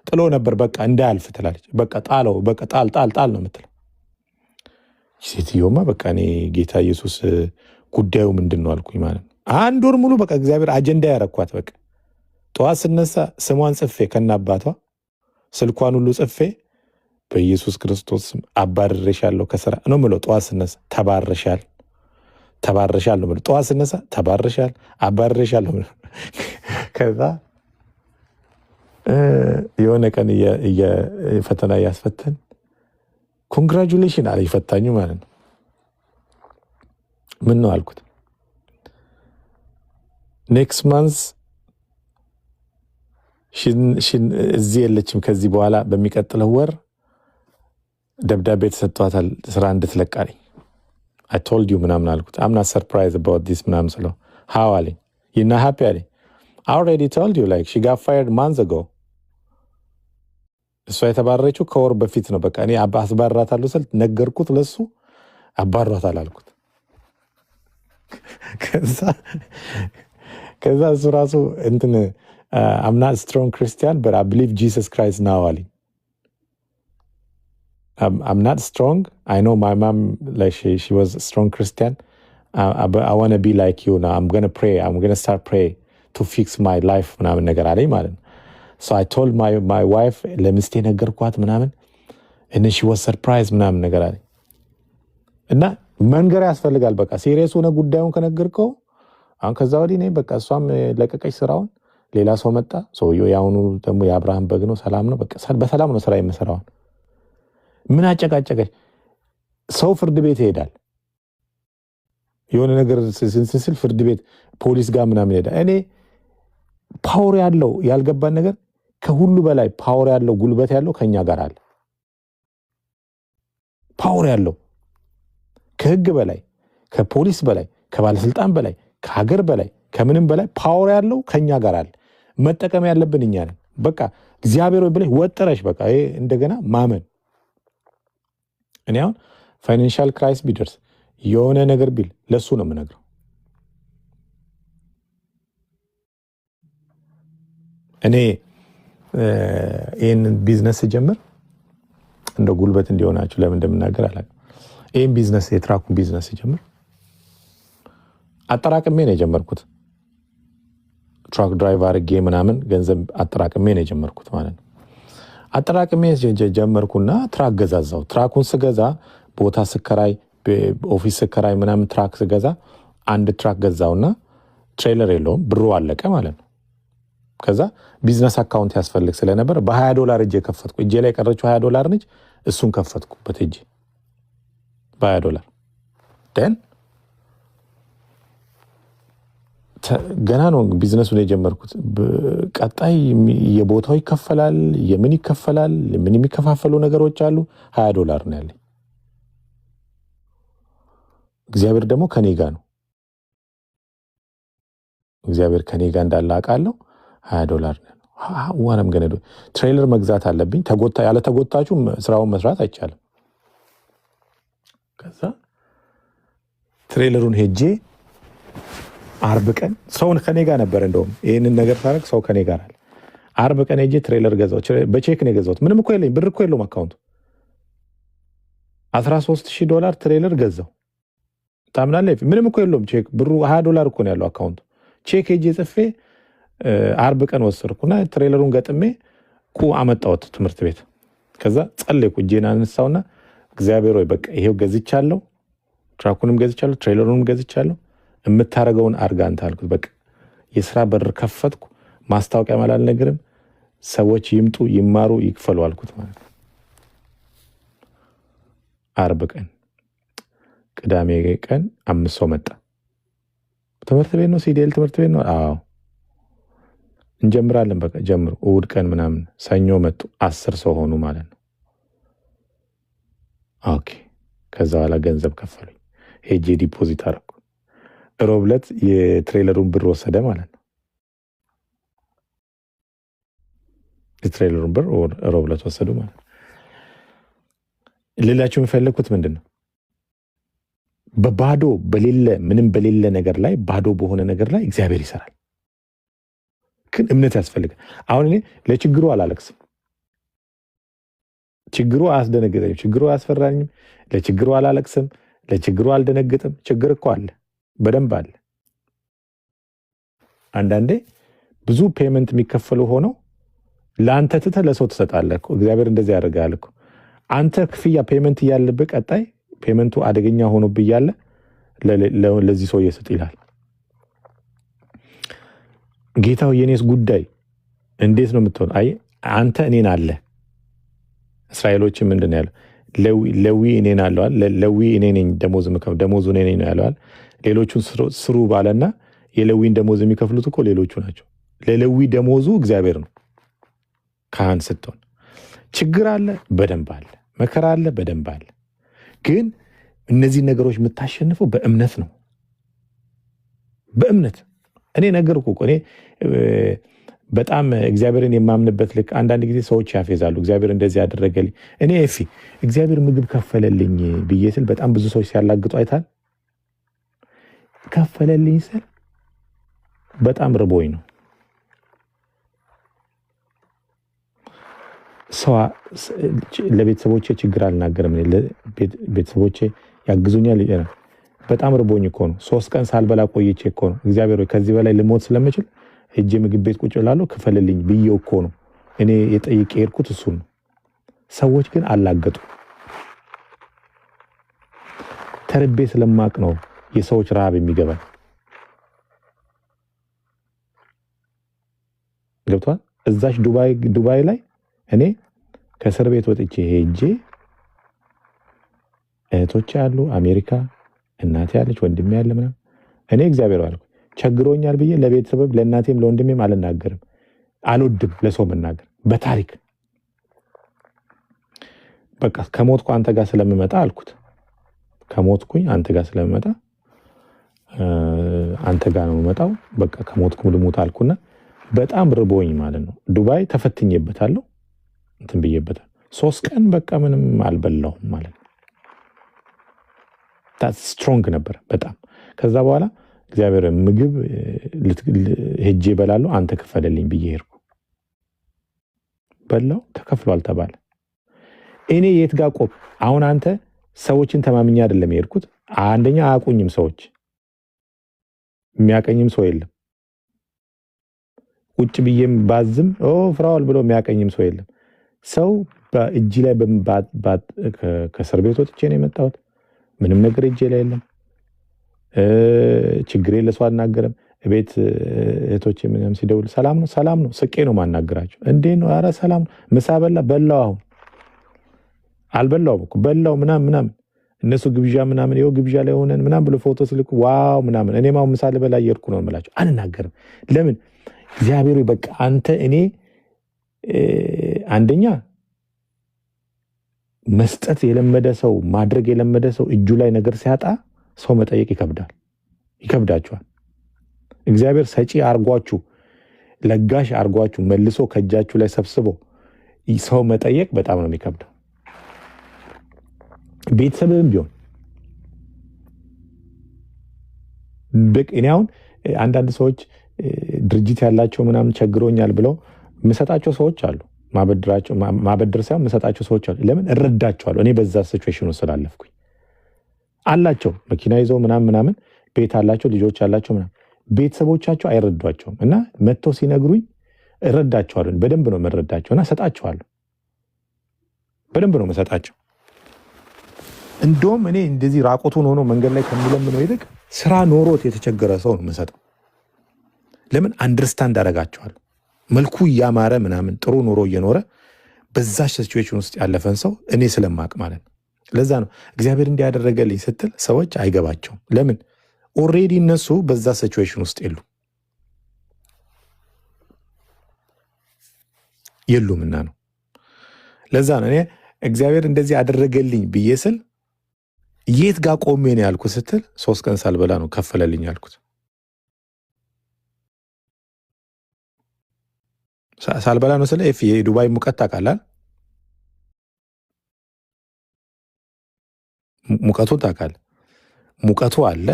ጥሎ ነበር በቃ እንዳያልፍ ትላለች። በቃ ጣለው በቃ ጣል ነው የምትለው። ሴትዮማ በቃ እኔ ጌታ ኢየሱስ ጉዳዩ ምንድን ነው አልኩኝ ማለት ነው። 1 ወር ሙሉ በቃ እግዚአብሔር አጀንዳ ያረኳት። በቃ ጠዋት ስነሳ ስሟን ጽፌ ከናባቷ ስልኳን ሁሉ ጽፌ በኢየሱስ ክርስቶስ አባርሬሻለሁ ከስራ ነው የምለው። ጠዋት ስነሳ ተባረሻል ነው የምለው። ጠዋት ስነሳ ተባረሻል አባርሬሻለሁ። ከዛ የሆነ ቀን ፈተና እያስፈተን ኮንግራጁሌሽን አለ ይፈታኙ ማለት ነው። ምን ነው አልኩት። ኔክስት ማንስ እዚህ የለችም፣ ከዚህ በኋላ በሚቀጥለው ወር ደብዳቤ ተሰጥቷታል ስራ እንድትለቃለኝ። አይ ቶልድ ዩ ምናምን አልኩት። አም ናት ሰርፕራይዝ አባውት ዲስ ምናምን ስለው ሃው አለኝ። ዩ ናት ሃፒ አለኝ። I already told you like she got fired months ago. እሷ የተባረረችው ከወር በፊት ነው። በቃ እኔ አስባራታለሁ ስል ነገርኩት፣ ለሱ አባሯታል አልኩት። ከዛ እሱ ራሱ እንትን I'm not a strong Christian but I believe Jesus Christ now አለኝ። I'm not strong. I know my mom like she was a strong Christian. I want to be like you now. I'm going to pray. I'm going to start praying to fix my life ምናምን ነገር አለኝ ማለት ነው። So I told my wife ለሚስቴ ነገርኳት ምናምን and then she was surprised ምናምን ነገር አለኝ። እና መንገር ያስፈልጋል። በቃ ሲሪየስ ሆነ ጉዳዩን ከነገርከው አሁን ከዛ ወዲህ እኔ በቃ እሷም ለቀቀች ስራውን፣ ሌላ ሰው መጣ። ሰውየው ያሁኑ ደግሞ የአብርሃም በግ ነው፣ ሰላም ነው፣ በቃ በሰላም ነው ስራ የምሰራውን። ምን አጨቃጨቀች? ሰው ፍርድ ቤት ይሄዳል፣ የሆነ ነገር ስንስል ፍርድ ቤት ፖሊስ ጋር ምናምን ይሄዳል። እኔ ፓወር ያለው ያልገባን ነገር ከሁሉ በላይ ፓወር ያለው ጉልበት ያለው ከኛ ጋር አለ። ፓወር ያለው ከህግ በላይ ከፖሊስ በላይ ከባለስልጣን በላይ ከሀገር በላይ ከምንም በላይ ፓወር ያለው ከኛ ጋር አለ። መጠቀም ያለብን እኛ ነን። በቃ እግዚአብሔር ወይ ብለህ ወጥረሽ በቃ እንደገና ማመን። እኔ አሁን ፋይናንሻል ክራይስ ቢደርስ የሆነ ነገር ቢል ለሱ ነው የምነግረው። እኔ ይህን ቢዝነስ ስጀምር እንደ ጉልበት እንዲሆናችሁ ለምን እንደምናገር አላውቅም። ይህን ቢዝነስ የትራኩን ቢዝነስ ስጀምር አጠራቅሜ ነው የጀመርኩት። ትራክ ድራይቭ አድርጌ ምናምን ገንዘብ አጠራቅሜ ነው የጀመርኩት ማለት ነው። አጠራቅሜ ጀመርኩና ትራክ ገዛዛው። ትራኩን ስገዛ ቦታ ስከራይ፣ ኦፊስ ስከራይ ምናምን ትራክ ስገዛ አንድ ትራክ ገዛውና ትሬለር የለውም፣ ብሩ አለቀ ማለት ነው። ከዛ ቢዝነስ አካውንት ያስፈልግ ስለነበር $20 እጄ ከፈትኩ። እጄ ላይ የቀረችው $20 ነች። እሱን ከፈትኩበት እጄ $20 ደን ገና ነው ቢዝነሱን የጀመርኩት። ቀጣይ የቦታው ይከፈላል፣ የምን ይከፈላል፣ ምን የሚከፋፈሉ ነገሮች አሉ። $20 ነው ያለኝ። እግዚአብሔር ደግሞ ከኔ ጋር ነው። እግዚአብሔር ከኔ ጋር እንዳለ አውቃለሁ። $20 ነው። ዋንም ገነዶ ትሬለር መግዛት አለብኝ። ያለ ተጎታችሁ ስራውን መስራት አይቻልም። ከዛ ትሬለሩን ሄጄ አርብ ቀን ሰውን ከኔ ጋር ነበር። እንደውም ይህንን ነገር ሳረግ ሰው ከኔ ጋር አለ። አርብ ቀን ሄጄ ትሬለር ገዛው። በቼክ ነው የገዛሁት። ምንም እኮ የለኝ፣ ብር እኮ የለውም አካውንቱ። $13,000 ትሬለር ገዛው። ታምናለህ? ምንም እኮ የለውም ቼክ። ብሩ $20 እኮ ነው ያለው አካውንቱ። ቼክ ሄጄ ጽፌ አርብ ቀን ወሰድኩና ትሬለሩን ገጥሜ አመጣሁት ትምህርት ቤት። ከዛ ጸለይኩ፣ እጄን አነሳውና እግዚአብሔር ሆይ በቃ ይሄው ገዝቻለሁ፣ ትራኩንም ገዝቻለሁ፣ ትሬለሩንም ገዝቻለሁ፣ የምታረገውን አርጋ አንተ አልኩት። በቃ የስራ በር ከፈትኩ። ማስታወቂያ ማለት አልነገርም፣ ሰዎች ይምጡ ይማሩ ይክፈሉ አልኩት ማለት ነው። አርብ ቀን ቅዳሜ ቀን 5 ሰው መጣ። ትምህርት ቤት ነው፣ ሲዲኤል ትምህርት ቤት ነው። አዎ እንጀምራለን፣ በቃ ጀምሩ። እሑድ ቀን ምናምን ሰኞ መጡ፣ 10 ሰው ሆኑ ማለት ነው። ኦኬ። ከዛ በኋላ ገንዘብ ከፈሉኝ፣ ሄጄ ዲፖዚት አደረኩ። ሮብ ዕለት የትሬለሩን ብር ወሰደ ማለት ነው። የትሬለሩን ብር ሮብ ዕለት ወሰዱ ማለት ነው። ሌላችሁ የሚፈለግኩት ምንድን ነው? በባዶ በሌለ ምንም በሌለ ነገር ላይ ባዶ በሆነ ነገር ላይ እግዚአብሔር ይሰራል። ግን እምነት ያስፈልጋል። አሁን እኔ ለችግሩ አላለቅስም፣ ችግሩ አያስደነግጠኝም፣ ችግሩ አያስፈራኝም፣ ለችግሩ አላለቅስም፣ ለችግሩ አልደነግጥም። ችግር እኮ አለ፣ በደንብ አለ። አንዳንዴ ብዙ ፔመንት የሚከፈሉ ሆነው ለአንተ ትተህ ለሰው ትሰጣለህ እኮ። እግዚአብሔር እንደዚህ ያደርጋል እኮ። አንተ ክፍያ ፔመንት እያለብህ ቀጣይ ፔመንቱ አደገኛ ሆኖብህ እያለ ለዚህ ሰው እየሰጥ ይላል። ጌታው የኔስ ጉዳይ እንዴት ነው የምትሆን? አይ አንተ እኔን አለ። እስራኤሎችም ምንድን ያለው ለዊ እኔን አለዋል። ለዊ እኔ ነኝ ደሞዙ እኔ ነኝ ነው ያለዋል። ሌሎቹን ስሩ ባለና የለዊን ደሞዝ የሚከፍሉት እኮ ሌሎቹ ናቸው። ለለዊ ደሞዙ እግዚአብሔር ነው። ካህን ስትሆን ችግር አለ፣ በደንብ አለ። መከራ አለ፣ በደንብ አለ። ግን እነዚህ ነገሮች የምታሸንፈው በእምነት ነው። በእምነት እኔ ነገርኩ እኮ እኔ በጣም እግዚአብሔርን የማምንበት ልክ አንዳንድ ጊዜ ሰዎች ያፌዛሉ። እግዚአብሔር እንደዚህ ያደረገልኝ እኔ እግዚአብሔር ምግብ ከፈለልኝ ብዬ ስል በጣም ብዙ ሰዎች ሲያላግጡ አይታል። ከፈለልኝ ስል በጣም ርቦኝ ነው። ለቤተሰቦቼ ችግር አልናገርም። ቤተሰቦቼ ያግዙኛል። በጣም ርቦኝ እኮ ነው። 3 ቀን ሳልበላ ቆይቼ እኮ ነው። እግዚአብሔር ከዚህ በላይ ልሞት ስለምችል ሄጄ ምግብ ቤት ቁጭ እላለሁ ክፈልልኝ ብዬው እኮ ነው እኔ የጠይቄ ሄድኩት። እሱን ነው። ሰዎች ግን አላገጡ። ተርቤ ስለማቅ ነው የሰዎች ረሃብ የሚገባኝ። ገብቷል? እዛች ዱባይ ላይ እኔ ከእስር ቤት ወጥቼ ሄጄ እህቶቼ አሉ አሜሪካ፣ እናቴ ያለች ወንድሜ ያለ ምናምን እኔ እግዚአብሔር አልኩ ቸግሮኛል ብዬ ለቤተሰብ ለእናቴም ለወንድሜም አልናገርም። አልወድም ለሰው መናገር። በታሪክ በቃ ከሞትኩ አንተ ጋር ስለምመጣ አልኩት። ከሞትኩኝ አንተ ጋር ስለምመጣ አንተ ጋር ነው የምመጣው። በቃ ከሞትኩ ልሙት አልኩና በጣም ርቦኝ ማለት ነው። ዱባይ ተፈትኜበታለሁ፣ እንትን ብዬበታል። 3 ቀን በቃ ምንም አልበላሁም ማለት ነው። ስትሮንግ ነበር በጣም። ከዛ በኋላ እግዚአብሔር ምግብ ሄጄ እበላለሁ አንተ ክፈለልኝ ብዬ ሄድኩ። በላው ተከፍሏል ተባለ። እኔ የት ጋር ቆም? አሁን አንተ ሰዎችን ተማምኛ አይደለም የሄድኩት። አንደኛ አያውቁኝም ሰዎች፣ የሚያቀኝም ሰው የለም። ቁጭ ብዬም ባዝም ፍራውል ብሎ የሚያቀኝም ሰው የለም። ሰው በእጅ ላይ ከእስር ቤት ወጥቼ ነው የመጣሁት። ምንም ነገር እጄ ላይ የለም። ችግሬ ለሰው አልናገርም። ቤት እህቶቼ ምንም ሲደውል ሰላም ነው ሰላም ነው ስቄ ነው ማናገራቸው። እንዴት ነው? ኧረ ሰላም ነው። ምሳ በላው? አሁን አልበላውም እኮ በላው ምናምን እነሱ ግብዣ ምናምን ይኸው ግብዣ ላይ ሆነን ምናምን ብሎ ፎቶ ስልኩ ዋው ምናምን። እኔም አሁን ምሳ ልበላ እየሄድኩ ነው የምላቸው። አልናገርም። ለምን? እግዚአብሔር በቃ አንተ እኔ አንደኛ መስጠት የለመደ ሰው ማድረግ የለመደ ሰው እጁ ላይ ነገር ሲያጣ ሰው መጠየቅ ይከብዳችኋል። እግዚአብሔር ሰጪ አርጓችሁ ለጋሽ አርጓችሁ መልሶ ከእጃችሁ ላይ ሰብስቦ ሰው መጠየቅ በጣም ነው የሚከብደው። ቤተሰብም ቢሆን እኔ አሁን አንዳንድ ሰዎች ድርጅት ያላቸው ምናምን ቸግሮኛል ብለው ምሰጣቸው ሰዎች አሉ። ማበድር ሳይሆን ምሰጣቸው ሰዎች አሉ። ለምን? እረዳቸዋለሁ። እኔ በዛ ሲቹዌሽን ውስጥ ስላለፍኩኝ አላቸው መኪና ይዘው ምናምን ቤት አላቸው ልጆች አላቸው ምናምን ቤተሰቦቻቸው አይረዷቸውም እና መጥተው ሲነግሩኝ እረዳቸዋለሁ። በደንብ ነው መረዳቸው እና ሰጣቸዋለሁ። በደንብ ነው መሰጣቸው። እንደውም እኔ እንደዚህ ራቆቱን ሆኖ መንገድ ላይ ከሚለምነው ይልቅ ስራ ኖሮት የተቸገረ ሰው ነው መሰጠው። ለምን? አንደርስታንድ አደርጋቸዋለሁ። መልኩ እያማረ ምናምን ጥሩ ኑሮ እየኖረ በዛ ሲቹዌሽን ውስጥ ያለፈን ሰው እኔ ስለማቅ ማለት ነው። ለዛ ነው እግዚአብሔር እንዲያደረገልኝ ስትል ሰዎች አይገባቸውም። ለምን? ኦሬዲ እነሱ በዛ ሲቹዌሽን ውስጥ የሉምና ነው። ለዛ ነው እኔ እግዚአብሔር እንደዚህ አደረገልኝ ብዬ ስል የት ጋር ቆሜ ነው ያልኩት ስትል 3 ቀን ሳልበላ ነው ከፈለልኝ ያልኩት። ሳልበላ ነው ስለ የዱባይ ሙቀት ታውቃለህ? ሙቀቱን ታውቃለህ? ሙቀቱ አለ፣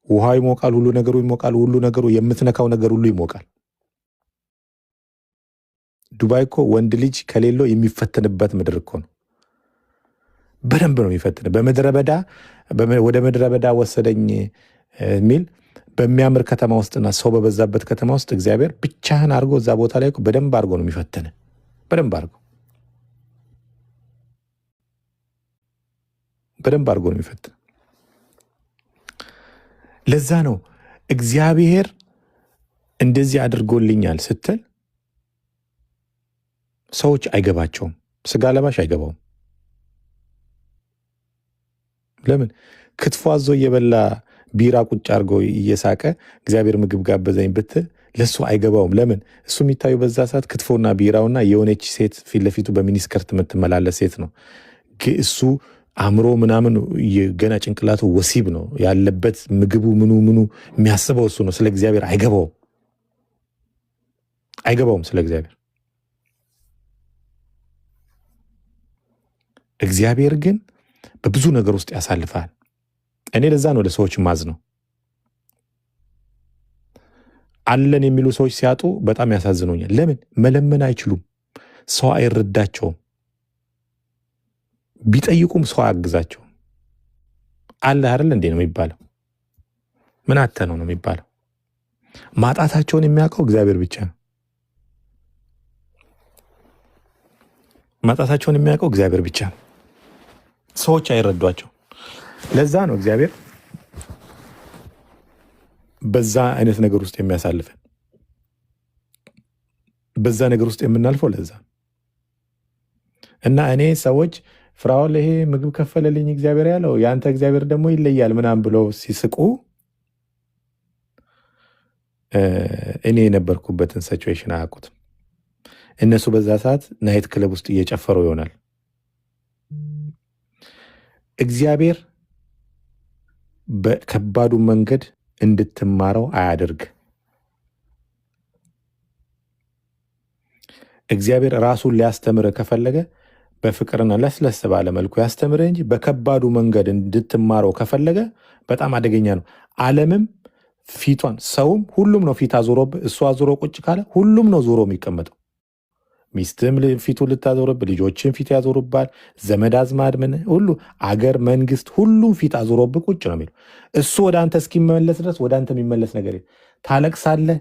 ውሃው ይሞቃል፣ ሁሉ ነገሩ ይሞቃል፣ ሁሉ ነገሩ የምትነካው ነገር ሁሉ ይሞቃል። ዱባይ እኮ ወንድ ልጅ ከሌለው የሚፈተንበት ምድር እኮ ነው። በደንብ ነው የሚፈትን። ወደ ምድረ በዳ ወሰደኝ የሚል በሚያምር ከተማ ውስጥና ሰው በበዛበት ከተማ ውስጥ እግዚአብሔር ብቻህን አድርጎ እዛ ቦታ ላይ በደንብ አድርጎ ነው የሚፈትን። በደንብ አድርጎ ነው የሚፈትን። ለዛ ነው እግዚአብሔር እንደዚህ አድርጎልኛል ስትል ሰዎች አይገባቸውም። ስጋ ለባሽ አይገባውም። ለምን? ክትፎ አዞ እየበላ ቢራ ቁጭ አድርጎ እየሳቀ እግዚአብሔር ምግብ ጋበዘኝ ብትል ለሱ አይገባውም። ለምን? እሱ የሚታዩ በዛ ሰዓት ክትፎና ቢራውና የሆነች ሴት ፊት ለፊቱ በሚኒስከርት የምትመላለስ ሴት ነው። እሱ አእምሮ ምናምን ገና ጭንቅላቱ ወሲብ ነው ያለበት። ምግቡ ምኑ የሚያስበው እሱ ነው። ስለ እግዚአብሔር አይገባውም። ስለ እግዚአብሔር ግን በብዙ ነገር ውስጥ ያሳልፋል። እኔ ለዛ ነው ለሰዎች ማዝ ነው። አለን የሚሉ ሰዎች ሲያጡ በጣም ያሳዝኑኛል። ለምን? መለመን አይችሉም። ሰው አይረዳቸውም። ቢጠይቁም ሰው አያግዛቸውም። አለ አይደል እንዴ ነው የሚባለው። ምን አተ ነው የሚባለው። ማጣታቸውን የሚያውቀው እግዚአብሔር ብቻ ነው። ማጣታቸውን የሚያውቀው እግዚአብሔር ብቻ ነው። ሰዎች አይረዷቸው። ለዛ ነው እግዚአብሔር በዛ አይነት ነገር ውስጥ የሚያሳልፈን። በዛ ነገር ውስጥ የምናልፈው ለዛ እና እኔ ሰዎች ፍራኦል ይሄ ምግብ ከፈለልኝ እግዚአብሔር ያለው ያንተ እግዚአብሔር ደግሞ ይለያል ምናምን ብለው ሲስቁ እኔ የነበርኩበትን ሲቹዌሽን አያውቁትም። እነሱ በዛ ሰዓት ናይት ክለብ ውስጥ እየጨፈሩ ይሆናል። እግዚአብሔር በከባዱ መንገድ እንድትማረው አያደርግ። እግዚአብሔር ራሱን ሊያስተምር ከፈለገ በፍቅርና ለስለስ ባለ መልኩ ያስተምርህ እንጂ በከባዱ መንገድ እንድትማረው ከፈለገ በጣም አደገኛ ነው። ዓለምም ፊቷን ሰውም ሁሉም ነው ፊት አዞሮብህ። እሱ አዞሮ ቁጭ ካለ ሁሉም ነው ዞሮ የሚቀመጠው። ሚስትም ፊቱ ልታዞርብህ፣ ልጆችን ፊት ያዞሩባል፣ ዘመድ አዝማድ ምን ሁሉ አገር መንግስት ሁሉም ፊት አዞሮብህ ቁጭ ነው የሚለው። እሱ ወደ አንተ እስኪመለስ ድረስ ወደ አንተ የሚመለስ ነገር የለም። ታለቅሳለህ።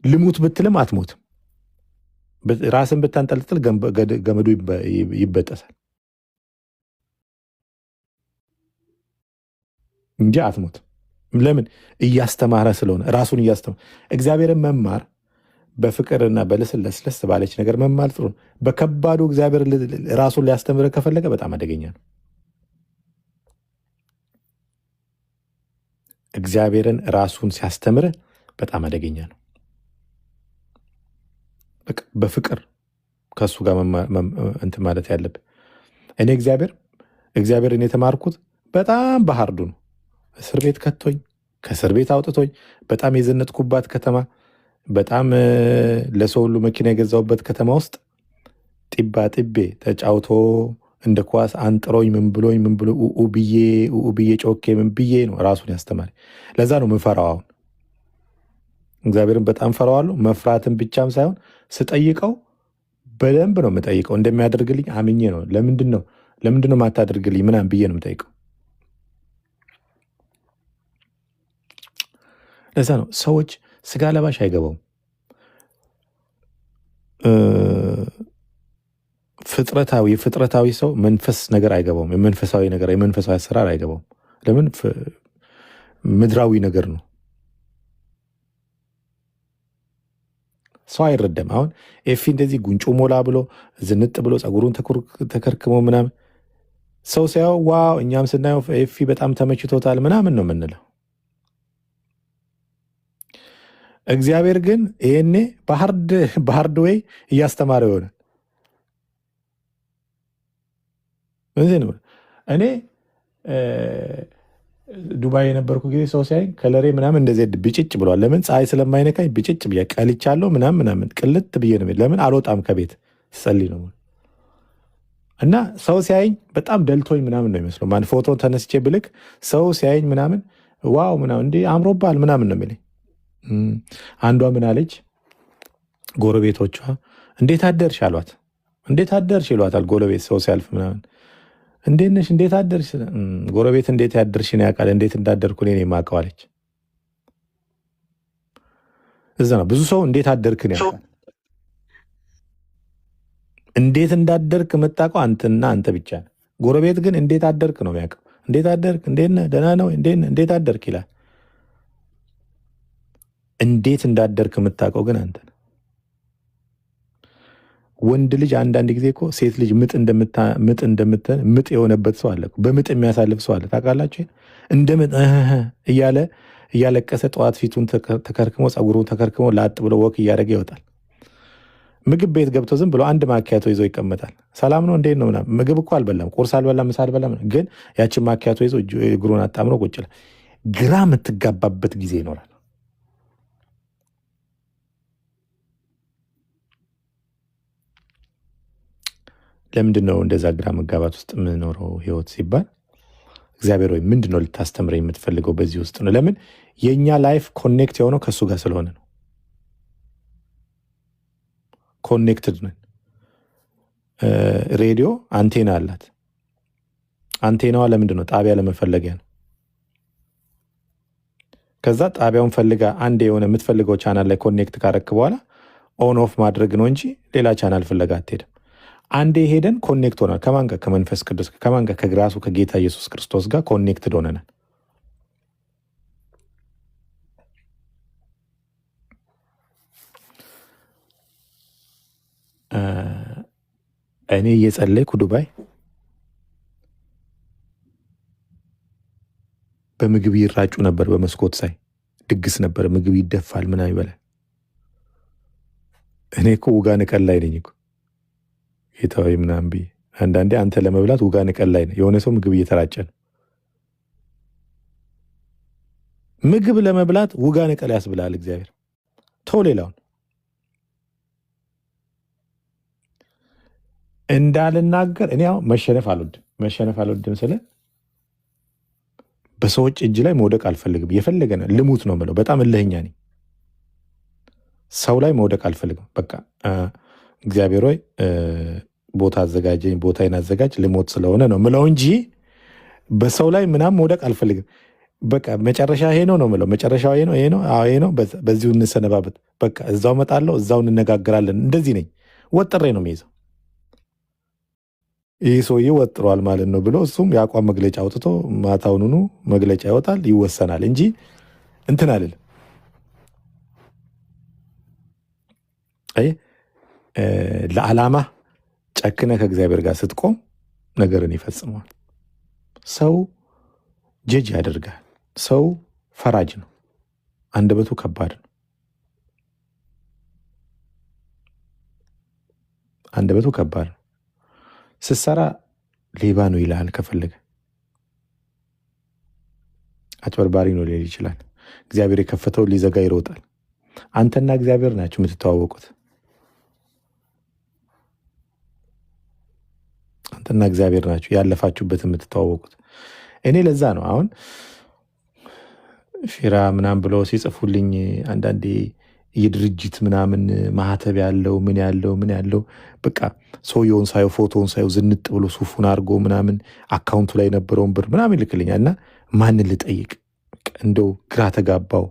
ልሙት ብትልም አትሞትም። ራስን ብታንጠልጥል ገመዱ ይበጠሳል እንጂ አትሞትም። ለምን? እያስተማረ ስለሆነ ራሱን እያስተማረ። እግዚአብሔርን መማር በፍቅርና በለስለስ ባለች ነገር መማር ጥሩ ነው። በከባዱ እግዚአብሔር ራሱን ሊያስተምር ከፈለገ በጣም አደገኛ ነው። እግዚአብሔርን ራሱን ሲያስተምር በጣም አደገኛ ነው። በፍቅር ከእሱ ጋር እንትን ማለት ያለብን። እኔ እግዚአብሔርን የተማርኩት በጣም በሃርዱ ነው። እስር ቤት ከቶኝ ከእስር ቤት አውጥቶኝ በጣም የዘነጥኩባት ከተማ፣ በጣም ለሰው ሁሉ መኪና የገዛውበት ከተማ ውስጥ ጢባ ጢቤ ተጫውቶ እንደ ኳስ አንጥሮኝ ምን ብሎ ብዬ ጮኬ ምን ብዬ ነው ራሱን ያስተማሪ። ለዛ ነው ምፈራው። አሁን እግዚአብሔርን በጣም ፈራዋለሁ። መፍራትን ብቻም ሳይሆን ስጠይቀው በደንብ ነው የምጠይቀው። እንደሚያደርግልኝ አምኜ ነው። ለምንድን ነው ማታደርግልኝ ምናምን ብዬ ነው የምጠይቀው። ለዛ ነው ሰዎች ስጋ ለባሽ አይገባውም። ፍጥረታዊ ሰው መንፈስ ነገር አይገባውም። የመንፈሳዊ አሰራር አይገባውም። ለምን? ምድራዊ ነገር ነው። ሰው አይረዳም። አሁን ኤፊ እንደዚህ ጉንጩ ሞላ ብሎ ዝንጥ ብሎ ጸጉሩን ተከርክሞ ምናምን ሰው ሲያየው ዋው፣ እኛም ስናየው ኤፊ በጣም ተመችቶታል ምናምን ነው የምንለው። እግዚአብሔር ግን ይሄኔ በሃርድ ወይ እያስተማረ ይሆናል። እኔ ዱባይ የነበርኩ ጊዜ ሰው ሲያይ ከለሬ ምናምን እንደዚህ ብጭጭ ብሏል። ለምን? ፀሐይ ስለማይነካኝ ብጭጭ ብዬ ቀልቻለሁ ምናምን ቅልት ብዬ ነው። ለምን አልወጣም ከቤት ስጸልይ ነው። እና ሰው ሲያይኝ በጣም ደልቶኝ ምናምን ነው ይመስለው። ማን ፎቶ ተነስቼ ብልክ ሰው ሲያይኝ ምናምን ዋው ምናምን እንዲህ አምሮባል ምናምን ነው የሚለኝ። አንዷ ምን አለች? ጎረቤቶቿ እንዴት አደርሽ አሏት። እንዴት አደርሽ ይሏታል ጎረቤት ሰው ሲያልፍ ምናምን። እንዴት ነሽ? እንዴት አደርሽ? ጎረቤት እንዴት ያደርሽ ነው ያውቃል። እንዴት እንዳደርኩ እኔ የማውቀው አለች። እዛ ነው ብዙ ሰው እንዴት አደርክ ነው ያውቃል። እንዴት እንዳደርክ የምታውቀው አንተና አንተ ብቻ ነው። ጎረቤት ግን እንዴት አደርክ ነው የሚያውቀው። እንዴት አደርክ፣ እንዴት ነህ፣ ደህና ነው፣ እንዴት አደርክ ይላል። እንዴት እንዳደርክ የምታውቀው ግን አንተ ነህ። ወንድ ልጅ አንዳንድ ጊዜ እኮ ሴት ልጅ ምጥ የሆነበት ሰው አለ። በምጥ የሚያሳልፍ ሰው አለ። ታውቃላችሁ? እንደምጥ እያለቀሰ ጠዋት ፊቱን ተከርክሞ ጸጉሩን ተከርክሞ ላጥ ብሎ ወክ እያደረገ ይወጣል። ምግብ ቤት ገብቶ ዝም ብሎ አንድ ማኪያቶ ይዞ ይቀመጣል። ሰላም ነው እንዴት ነው ምናምን። ምግብ እኮ አልበላም፣ ቁርስ አልበላም፣ ምሳ አልበላም፣ ግን ያችን ማኪያቶ ይዞ እግሩን አጣምሮ ቁጭ ይላል። ግራ የምትጋባበት ጊዜ ይኖራል። ለምንድን ነው እንደዛ ግራ መጋባት ውስጥ የምኖረው ህይወት ሲባል፣ እግዚአብሔር ወይ ምንድን ነው ልታስተምረኝ የምትፈልገው በዚህ ውስጥ ነው? ለምን? የእኛ ላይፍ ኮኔክት የሆነው ከእሱ ጋር ስለሆነ ነው። ኮኔክትድ ነን። ሬዲዮ አንቴና አላት። አንቴናዋ ለምንድን ነው? ጣቢያ ለመፈለጊያ ነው። ከዛ ጣቢያውን ፈልጋ አንድ የሆነ የምትፈልገው ቻናል ላይ ኮኔክት ካረክ በኋላ ኦን ኦፍ ማድረግ ነው እንጂ ሌላ ቻናል ፍለጋ አትሄድም። አንዴ ሄደን ኮኔክት ሆናል። ከማን ጋር? ከመንፈስ ቅዱስ። ከማን ጋር? ከራሱ ከጌታ ኢየሱስ ክርስቶስ ጋር ኮኔክትድ ሆነናል። እኔ እየጸለይኩ ዱባይ በምግብ ይራጩ ነበር። በመስኮት ሳይ ድግስ ነበር፣ ምግብ ይደፋል ምናምን ይበላል። እኔ እኮ ውጋን ቀን ላይ ነኝ እኮ ጌታዊ ምናምን ብዬ አንዳንዴ አንተ ለመብላት ውጋን ቀን ላይ ነህ። የሆነ ሰው ምግብ እየተራጨ ነው። ምግብ ለመብላት ውጋን ቀን ያስብላል እግዚአብሔር። ተው ሌላውን እንዳልናገር እኔ ያው መሸነፍ አልወድም ስለ በሰዎች እጅ ላይ መውደቅ አልፈልግም። የፈለገ ልሙት ነው የምለው። በጣም እልህኛ ነኝ። ሰው ላይ መውደቅ አልፈልግም። በቃ እግዚአብሔር ሆይ ቦታ አዘጋጀኝ፣ ቦታዬን አዘጋጅ፣ ልሞት ስለሆነ ነው ምለው እንጂ በሰው ላይ ምናምን መውደቅ አልፈልግም። በቃ መጨረሻ ይሄ ነው ምለው። መጨረሻው ይሄ ነው። በዚሁ እንሰነባበት። በቃ እዛው እመጣለሁ፣ እዛው እንነጋገራለን። እንደዚህ ነኝ። ወጥሬ ነው የሚይዘው። ይህ ሰውዬ ወጥሯል ማለት ነው ብሎ እሱም የአቋም መግለጫ አውጥቶ ማታውኑኑ መግለጫ ይወጣል፣ ይወሰናል እንጂ እንትን አልልም። ለዓላማ ጨክነ ከእግዚአብሔር ጋር ስትቆም ነገርን ይፈጽመዋል። ሰው ጀጅ ያደርጋል። ሰው ፈራጅ ነው። አንደበቱ ከባድ ነው። አንደበቱ ከባድ ነው። ስትሰራ ሌባ ነው ይልሃል። ከፈለገ አጭበርባሪ ነው ሊል ይችላል። እግዚአብሔር የከፈተው ሊዘጋ ይሮጣል። አንተና እግዚአብሔር ናችሁ የምትተዋወቁት። አንተና እግዚአብሔር ናችሁ ያለፋችሁበት የምትተዋወቁት። እኔ ለዛ ነው አሁን ፊራ ምናምን ብለው ሲጽፉልኝ አንዳንዴ የድርጅት ምናምን ማህተብ ያለው ምን ያለው በቃ ሰውየውን ሳየው ፎቶውን ሳየው ዝንጥ ብሎ ሱፉን አድርጎ ምናምን አካውንቱ ላይ የነበረውን ብር ምናምን ይልክልኛል። እና ማንን ልጠይቅ እንደው ግራ ተጋባው፣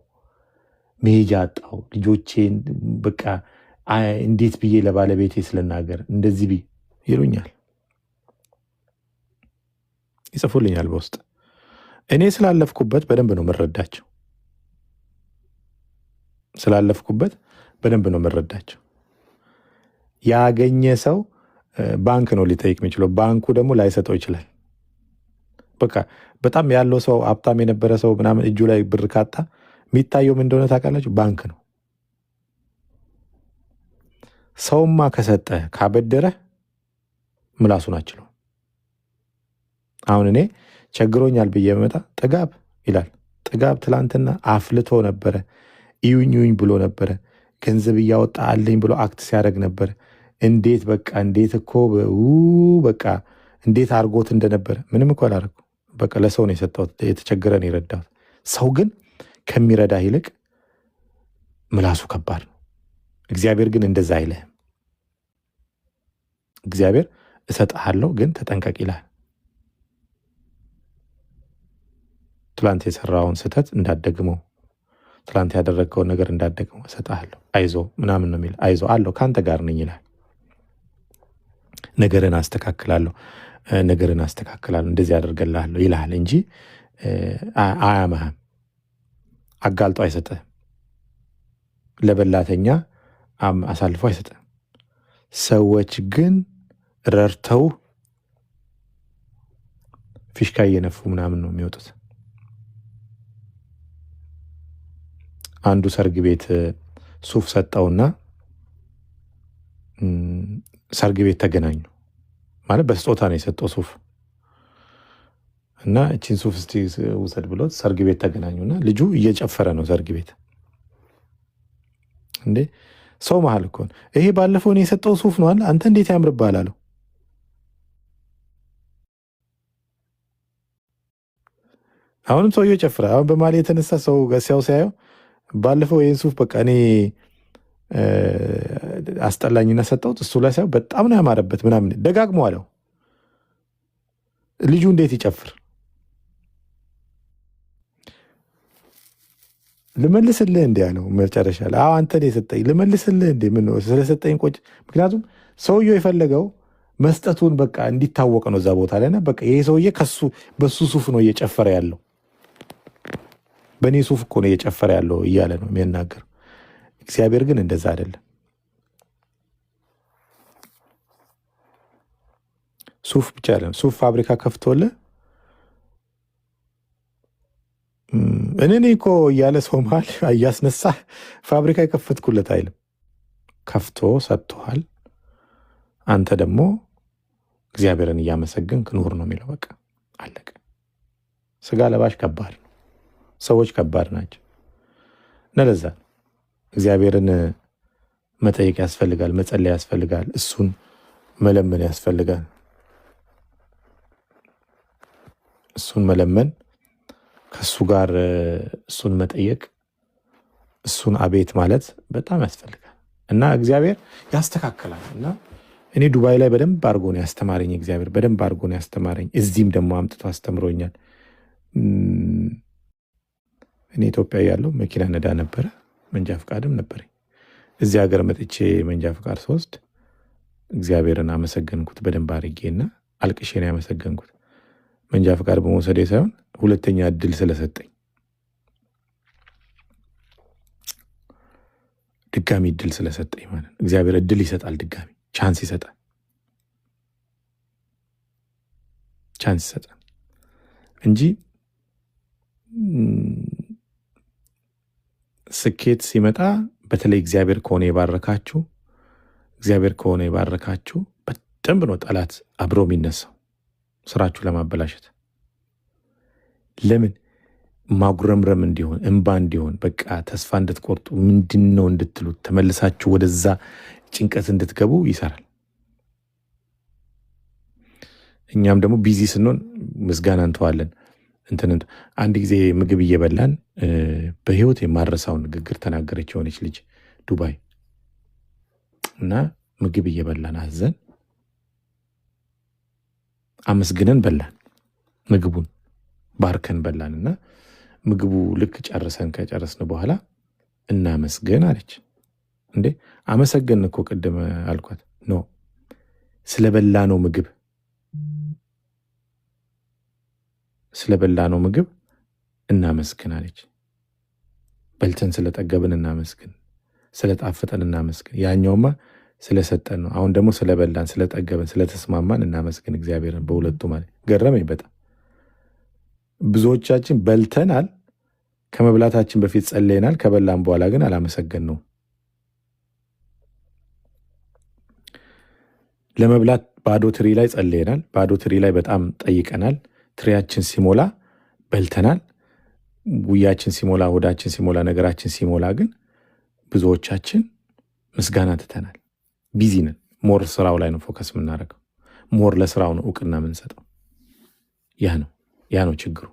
መሄጃ አጣው። ልጆቼን በቃ እንዴት ብዬ ለባለቤቴ ስለናገር እንደዚህ ይሉኛል፣ ይጽፉልኛል በውስጥ። እኔ ስላለፍኩበት በደንብ ነው መረዳቸው። ያገኘ ሰው ባንክ ነው ሊጠይቅ የሚችለው። ባንኩ ደግሞ ላይሰጠው ይችላል። በቃ በጣም ያለው ሰው ሀብታም የነበረ ሰው ምናምን እጁ ላይ ብር ካጣ የሚታየው ምን እንደሆነ ታውቃላችሁ? ባንክ ነው። ሰውማ ከሰጠ ካበደረ ምላሱን አችለው። አሁን እኔ ቸግሮኛል ብዬ በመጣ ጥጋብ ይላል። ጥጋብ ትላንትና አፍልቶ ነበረ፣ እዩኝ ብሎ ነበረ፣ ገንዘብ እያወጣ አለኝ ብሎ አክት ሲያደርግ ነበረ። እንዴት እንዴት አርጎት እንደነበረ ምንም እኮ አላደረኩ። በቃ ለሰው ነው የሰጠሁት፣ የተቸገረን የረዳሁት። ሰው ግን ከሚረዳ ይልቅ ምላሱ ከባድ ነው። እግዚአብሔር ግን እንደዛ አይልህም። እግዚአብሔር እሰጥሃለሁ ግን ተጠንቀቅ ይላል። ትላንት የሰራውን ስህተት እንዳትደግመው፣ ትላንት ያደረግከውን ነገር እንዳትደግመው እሰጥሃለሁ፣ አይዞ ምናምን ነው የሚል። አይዞ አለው ከአንተ ጋር ነኝ ይላል። ነገርን አስተካክላለሁ፣ እንደዚህ ያደርገልሃለሁ ይልሃል እንጂ አያመህም፣ አጋልጦ አይሰጥህም፣ ለበላተኛ አሳልፎ አይሰጥህም። ሰዎች ግን ረድተው ፊሽካ እየነፉ ምናምን ነው የሚወጡት። አንዱ ሰርግ ቤት ሱፍ ሰጠውና ሰርግ ቤት ተገናኙ። ማለት በስጦታ ነው የሰጠው ሱፍ እና እቺን ሱፍ እስቲ ውሰድ ብሎት ሰርግ ቤት ተገናኙና ልጁ እየጨፈረ ነው ሰርግ ቤት። እንዴ ሰው መሀል እኮ ነው ይሄ፣ ባለፈው ነው የሰጠው ሱፍ ነው አለ። አንተ እንዴት ያምርብሃል አለው። አሁንም ሰውየው ጨፍራ። አሁን በማለ የተነሳ ሰው ሲያው ሲያየው ባለፈው ይህን ሱፍ በቃ እኔ አስጠላኝና ሰጠሁት፣ እሱ ላይ ሳይሆን በጣም ነው ያማረበት ምናምን ደጋግሞ አለው። ልጁ እንዴት ይጨፍር? ልመልስልህ እንዲ ያለው መጨረሻ ላይ አንተ የሰጠኝ ልመልስልህ እንዲ ምን ስለሰጠኝ ቆጭ። ምክንያቱም ሰውየው የፈለገው መስጠቱን በቃ እንዲታወቅ ነው እዛ ቦታ ላይ። በቃ ይሄ ሰውዬ በሱ ሱፍ ነው እየጨፈረ ያለው፣ በእኔ ሱፍ እኮ ነው እየጨፈረ ያለው እያለ ነው የሚናገር። እግዚአብሔር ግን እንደዛ አይደለም። ሱፍ ብቻ አይደለም፣ ሱፍ ፋብሪካ ከፍቶልህ እኔ እኮ እያለ ሰው መሀል እያስነሳ ፋብሪካ የከፈትኩለት አይልም። ከፍቶ ሰጥቶሃል። አንተ ደግሞ እግዚአብሔርን እያመሰገንክ ኑር ነው የሚለው። በቃ አለቀ። ስጋ ለባሽ ከባድ ነው። ሰዎች ከባድ ናቸው። ለዛ እግዚአብሔርን መጠየቅ ያስፈልጋል፣ መጸለይ ያስፈልጋል። እሱን መለመን ያስፈልጋል። እሱን መለመን፣ ከሱ ጋር እሱን መጠየቅ፣ እሱን አቤት ማለት በጣም ያስፈልጋል እና እግዚአብሔር ያስተካክላል። እና እኔ ዱባይ ላይ በደንብ አድርጎ ነው ያስተማረኝ። እግዚአብሔር በደንብ አድርጎ ነው ያስተማረኝ። እዚህም ደግሞ አምጥቶ አስተምሮኛል። እኔ ኢትዮጵያ ያለው መኪና ነዳ ነበረ፣ መንጃ ፈቃድም ነበረኝ። እዚህ ሀገር መጥቼ መንጃ ፈቃድ ስወስድ እግዚአብሔርን አመሰገንኩት በደንብ አድርጌና አልቅሼ ነው ያመሰገንኩት። መንጃ ፈቃድ በመውሰዴ ሳይሆን ሁለተኛ እድል ስለሰጠኝ፣ ድጋሚ እድል ስለሰጠኝ ማለት ነው። እግዚአብሔር እድል ይሰጣል፣ ድጋሚ ቻንስ ይሰጣል፣ ቻንስ ይሰጣል እንጂ ስኬት ሲመጣ በተለይ እግዚአብሔር ከሆነ የባረካችሁ በደንብ ነው ጠላት አብሮ የሚነሳው ስራችሁ ለማበላሸት። ለምን? ማጉረምረም እንዲሆን፣ እንባ እንዲሆን፣ በቃ ተስፋ እንድትቆርጡ፣ ምንድን ነው እንድትሉት፣ ተመልሳችሁ ወደዛ ጭንቀት እንድትገቡ ይሰራል። እኛም ደግሞ ቢዚ ስንሆን ምስጋና እንተዋለን። አንድ ጊዜ ምግብ እየበላን በህይወት የማረሳውን ንግግር ተናገረች የሆነች ልጅ ዱባይ እና ምግብ እየበላን አዘን አመስግነን በላን፣ ምግቡን ባርከን በላን እና ምግቡ ልክ ከጨረስን በኋላ እናመስግን አለች። እንዴ አመሰገን እኮ ቅድም አልኳት። ኖ ስለበላ ነው ምግብ እናመስግን አለች። በልተን ስለጠገብን እናመስግን፣ ስለጣፈጠን እናመስግን። ያኛውማ ስለሰጠን ነው። አሁን ደግሞ ስለበላን፣ ስለጠገብን፣ ስለተስማማን እናመስግን እግዚአብሔርን። በሁለቱ ማለት ገረመኝ በጣም። ብዙዎቻችን በልተናል፣ ከመብላታችን በፊት ጸልየናል፣ ከበላን በኋላ ግን አላመሰገን ነው። ለመብላት ባዶ ትሪ ላይ ጸልየናል፣ ባዶ ትሪ ላይ በጣም ጠይቀናል። ትሪያችን ሲሞላ በልተናል። ጉያችን ሲሞላ፣ ሆዳችን ሲሞላ፣ ነገራችን ሲሞላ ግን ብዙዎቻችን ምስጋና ትተናል። ቢዚ ነን። ሞር ስራው ላይ ነው ፎከስ የምናደርገው። ሞር ለስራው ነው እውቅና የምንሰጠው። ያ ነው ችግሩ።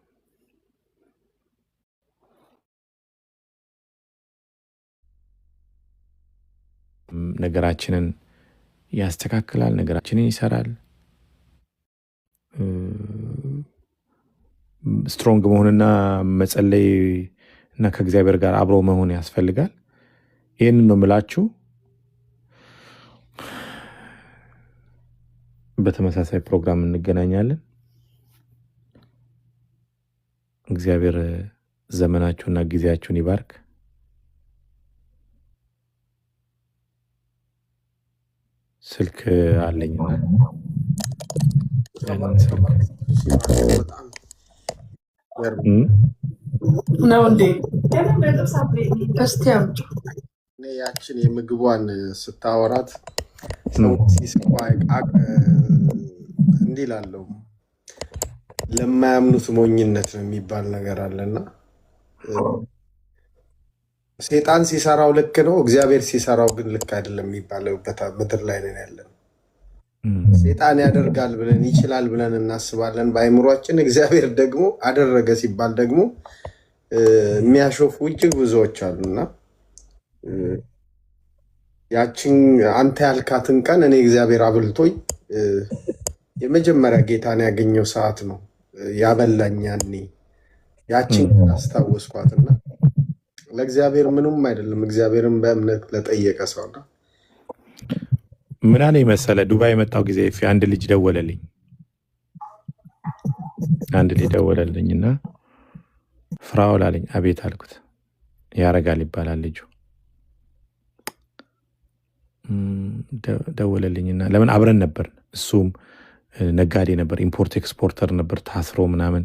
ነገራችንን ያስተካክላል፣ ነገራችንን ይሰራል። ስትሮንግ መሆንና መጸለይ እና ከእግዚአብሔር ጋር አብሮ መሆን ያስፈልጋል። ይህንን ነው የምላችሁ። በተመሳሳይ ፕሮግራም እንገናኛለን። እግዚአብሔር ዘመናችሁና ጊዜያችሁን ይባርክ። ስልክ አለኝና ነው እንዴ? እስቲ አምጪ። ያችን የምግቧን ስታወራት ሰው ሲሰማ እንዲህ ላለው ለማያምኑት ሞኝነት ነው የሚባል ነገር አለና ሴጣን ሲሰራው ልክ ነው፣ እግዚአብሔር ሲሰራው ግን ልክ አይደለም የሚባለበት ምድር ላይ ነን ያለን። ሴጣን ያደርጋል ብለን ይችላል ብለን እናስባለን በአይምሯችን። እግዚአብሔር ደግሞ አደረገ ሲባል ደግሞ የሚያሾፉ እጅግ ብዙዎች አሉና ያችን አንተ ያልካትን ቀን እኔ እግዚአብሔር አብልቶኝ የመጀመሪያ ጌታን ያገኘው ሰዓት ነው ያበላኝ። ያኔ ያችን አስታወስኳትና ለእግዚአብሔር ምንም አይደለም። እግዚአብሔርን በእምነት ለጠየቀ ሰው ነው። ምን አለኝ መሰለ፣ ዱባይ የመጣው ጊዜ አንድ ልጅ ደወለልኝና ፍራውል አለኝ። አቤት አልኩት። ያረጋል ይባላል ልጁ። ደወለልኝና ለምን አብረን ነበር። እሱም ነጋዴ ነበር፣ ኢምፖርት ኤክስፖርተር ነበር። ታስሮ ምናምን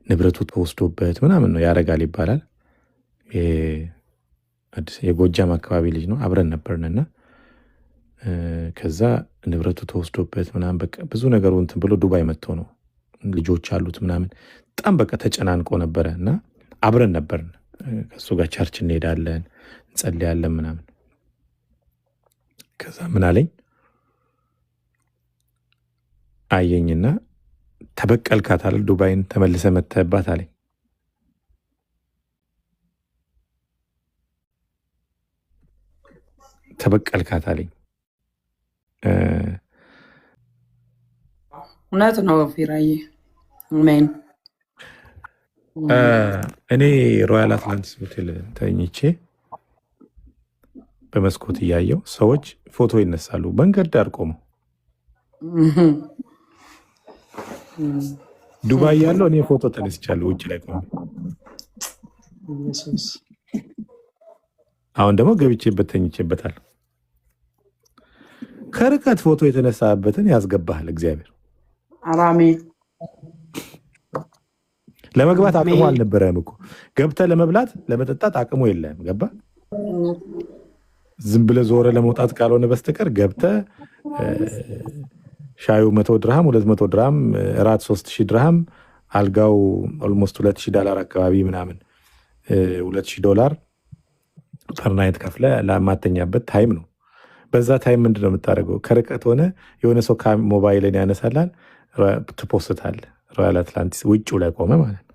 ንብረቱ ተወስዶበት ምናምን ነው። ያረጋል ይባላል። የጎጃም አካባቢ ልጅ ነው። አብረን ነበርንና ከዛ ንብረቱ ተወስዶበት ምናምን በቃ ብዙ ነገሩ እንትን ብሎ ዱባይ መጥቶ ነው። ልጆች አሉት ምናምን በጣም በቃ ተጨናንቆ ነበረ እና አብረን ነበርን። ከሱ ጋር ቸርች እንሄዳለን፣ እንጸልያለን ምናምን። ከዛ ምን አለኝ፣ አየኝና ተበቀልካት አለ። ዱባይን ተመልሰ መተህባት አለኝ። ተበቀልካት አለኝ። እውነት ነው ፊራዬ። አሜን። እኔ ሮያል አትላንቲስ ሆቴል ተኝቼ በመስኮት እያየው ሰዎች ፎቶ ይነሳሉ። መንገድ ዳር ቆመው ዱባይ ያለው እኔ ፎቶ ተነስቻለሁ ውጭ ላይ ቆመ። አሁን ደግሞ ገብቼበት ተኝቼበታል። ከርቀት ፎቶ የተነሳበትን ያስገባሃል እግዚአብሔር። አሜን። ለመግባት አቅሙ አልነበረም እኮ ገብተህ ለመብላት ለመጠጣት አቅሙ የለም። ገባ ዝም ብለህ ዞረ ለመውጣት ካልሆነ በስተቀር ገብተህ ሻዩ 100 ድርሃም 200 ድርሃም እራት 3000 ድርሃም አልጋው ኦልሞስት $2000 አካባቢ ምናምን $2000 ፐርናይት ከፍለ ለማተኛበት ታይም ነው። በዛ ታይም ምንድነው የምታደርገው? ከርቀት ሆነ የሆነ ሰው ሞባይልን ያነሳላል፣ ትፖስታለህ። ሮያል አትላንቲስ ውጭው ላይ ቆመ ማለት ነው።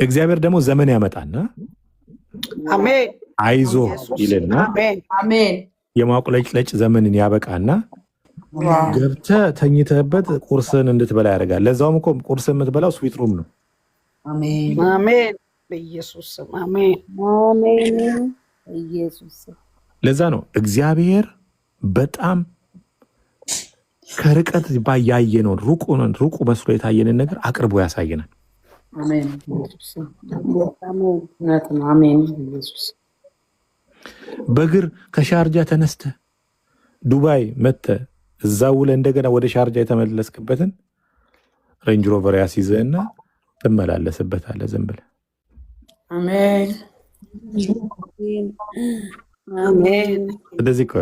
እግዚአብሔር ደግሞ ዘመን ያመጣና አሜን አይዞ ይልና አሜን የማቁለጭለጭ ዘመንን ያበቃና ገብተህ ተኝተህበት ቁርስን እንድትበላ ያደርጋል። ለዛውም እኮ ቁርስ የምትበላው ስዊት ሩም ነው። አሜን አሜን በኢየሱስ ስም አሜን አሜን በኢየሱስ ስም። ለዛ ነው እግዚአብሔር በጣም ከርቀት ያየነውን ሩቁ መስሎ የታየንን ነገር አቅርቦ ያሳየናል። አሜን አሜን ኢየሱስ። በእግር ከሻርጃ ተነስተ ዱባይ መተ እዛ ውለህ እንደገና ወደ ሻርጃ የተመለስክበትን ሬንጅ ሮቨር ያስይዘህና ትመላለስበታለህ ዝም ብለህ። አሜን አሜን። እንደዚህ እኮ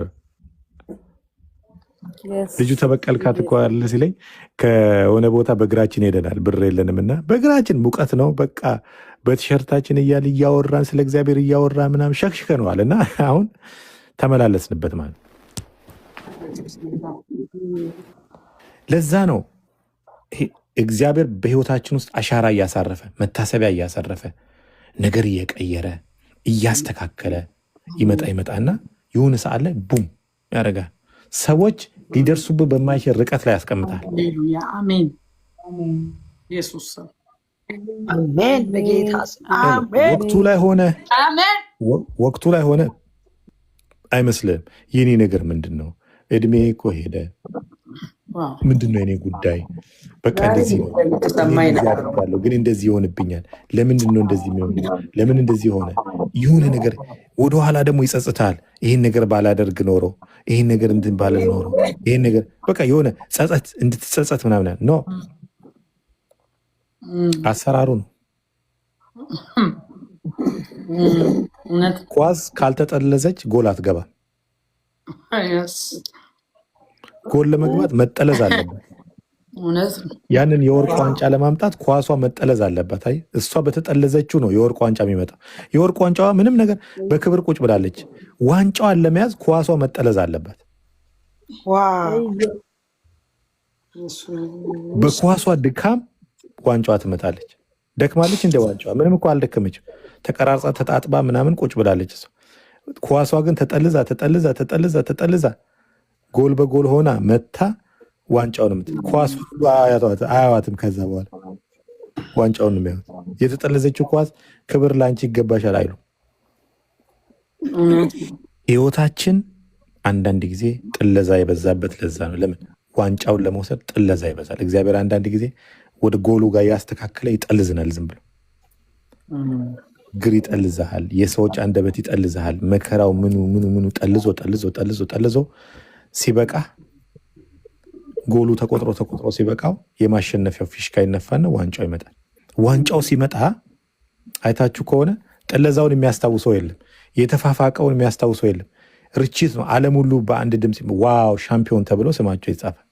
ልጁ ተበቀልካት እኮ አለ ሲለኝ ከሆነ ቦታ በእግራችን ሄደናል፣ ብር የለንም እና በእግራችን ሙቀት ነው በቃ በቲሸርታችን እያል እያወራን ስለ እግዚአብሔር እያወራን ምናምን ሸክሽከነዋል እና አሁን ተመላለስንበት ማለት። ለዛ ነው እግዚአብሔር በህይወታችን ውስጥ አሻራ እያሳረፈ መታሰቢያ እያሳረፈ ነገር እየቀየረ እያስተካከለ ይመጣና የሆነ ሰዓት ላይ ቡም ያደርጋል። ሰዎች ሊደርሱብህ በማይችል ርቀት ላይ ያስቀምጣል። አሜን ኢየሱስ አሜን በጌታ ስም አሜን። ወቅቱ ላይ ሆነ አይመስልም። የኔ ነገር ምንድን ነው? እድሜ እኮ ሄደ። ምንድን ነው የኔ ጉዳይ? በቃ እንደዚህ ነው ያደርጋለሁ፣ ግን እንደዚህ ይሆንብኛል። ለምንድን ነው እንደዚህ የሚሆን? ለምን እንደዚህ ሆነ? የሆነ ነገር ወደኋላ ደግሞ ይጸጽታል። ይህን ነገር ባላደርግ ኖሮ፣ ይህን ነገር እንትን ባለ ኖሮ፣ ይህን ነገር በቃ የሆነ ጸጸት እንድትጸጸት ምናምን ነው። አሰራሩ ነው። ኳስ ካልተጠለዘች ጎል አትገባም። ጎል ለመግባት መጠለዝ አለበት። ያንን የወርቅ ዋንጫ ለማምጣት ኳሷ መጠለዝ አለባት። አይ እሷ በተጠለዘችው ነው የወርቅ ዋንጫ የሚመጣው። የወርቅ ዋንጫዋ ምንም ነገር በክብር ቁጭ ብላለች። ዋንጫዋን ለመያዝ ኳሷ መጠለዝ አለባት። በኳሷ ድካም ዋንጫዋ ትመጣለች። ደክማለች እንደ ዋንጫዋ ምንም እኮ አልደከመችም። ተቀራርጻ ተጣጥባ ምናምን ቁጭ ብላለች። ኳሷ ግን ተጠልዛ ጎል በጎል ሆና መታ ዋንጫውን ኳስ አያዋትም። ከዛ በኋላ ዋንጫውን የሚያዩት የተጠለዘችው ኳስ ክብር ላንቺ ይገባሻል አይሉ። ህይወታችን አንዳንድ ጊዜ ጥለዛ የበዛበት ለዛ ነው። ለምን ዋንጫውን ለመውሰድ ጥለዛ ይበዛል። እግዚአብሔር አንዳንድ ጊዜ ወደ ጎሉ ጋር ያስተካክለ ይጠልዝናል። ዝም ብሎ ግር ይጠልዝሃል። የሰዎች አንደበት ይጠልዝሃል። መከራው ምኑ ጠልዞ ሲበቃ ጎሉ ተቆጥሮ ሲበቃው የማሸነፊያው ፊሽካ ይነፋና ዋንጫው ይመጣል። ዋንጫው ሲመጣ አይታችሁ ከሆነ ጥለዛውን የሚያስታውሰው የለም፣ የተፋፋቀውን የሚያስታውሰው የለም። ርችት ነው። ዓለም ሁሉ በአንድ ድምፅ ዋው ሻምፒዮን ተብሎ ስማቸው ይጻፋል።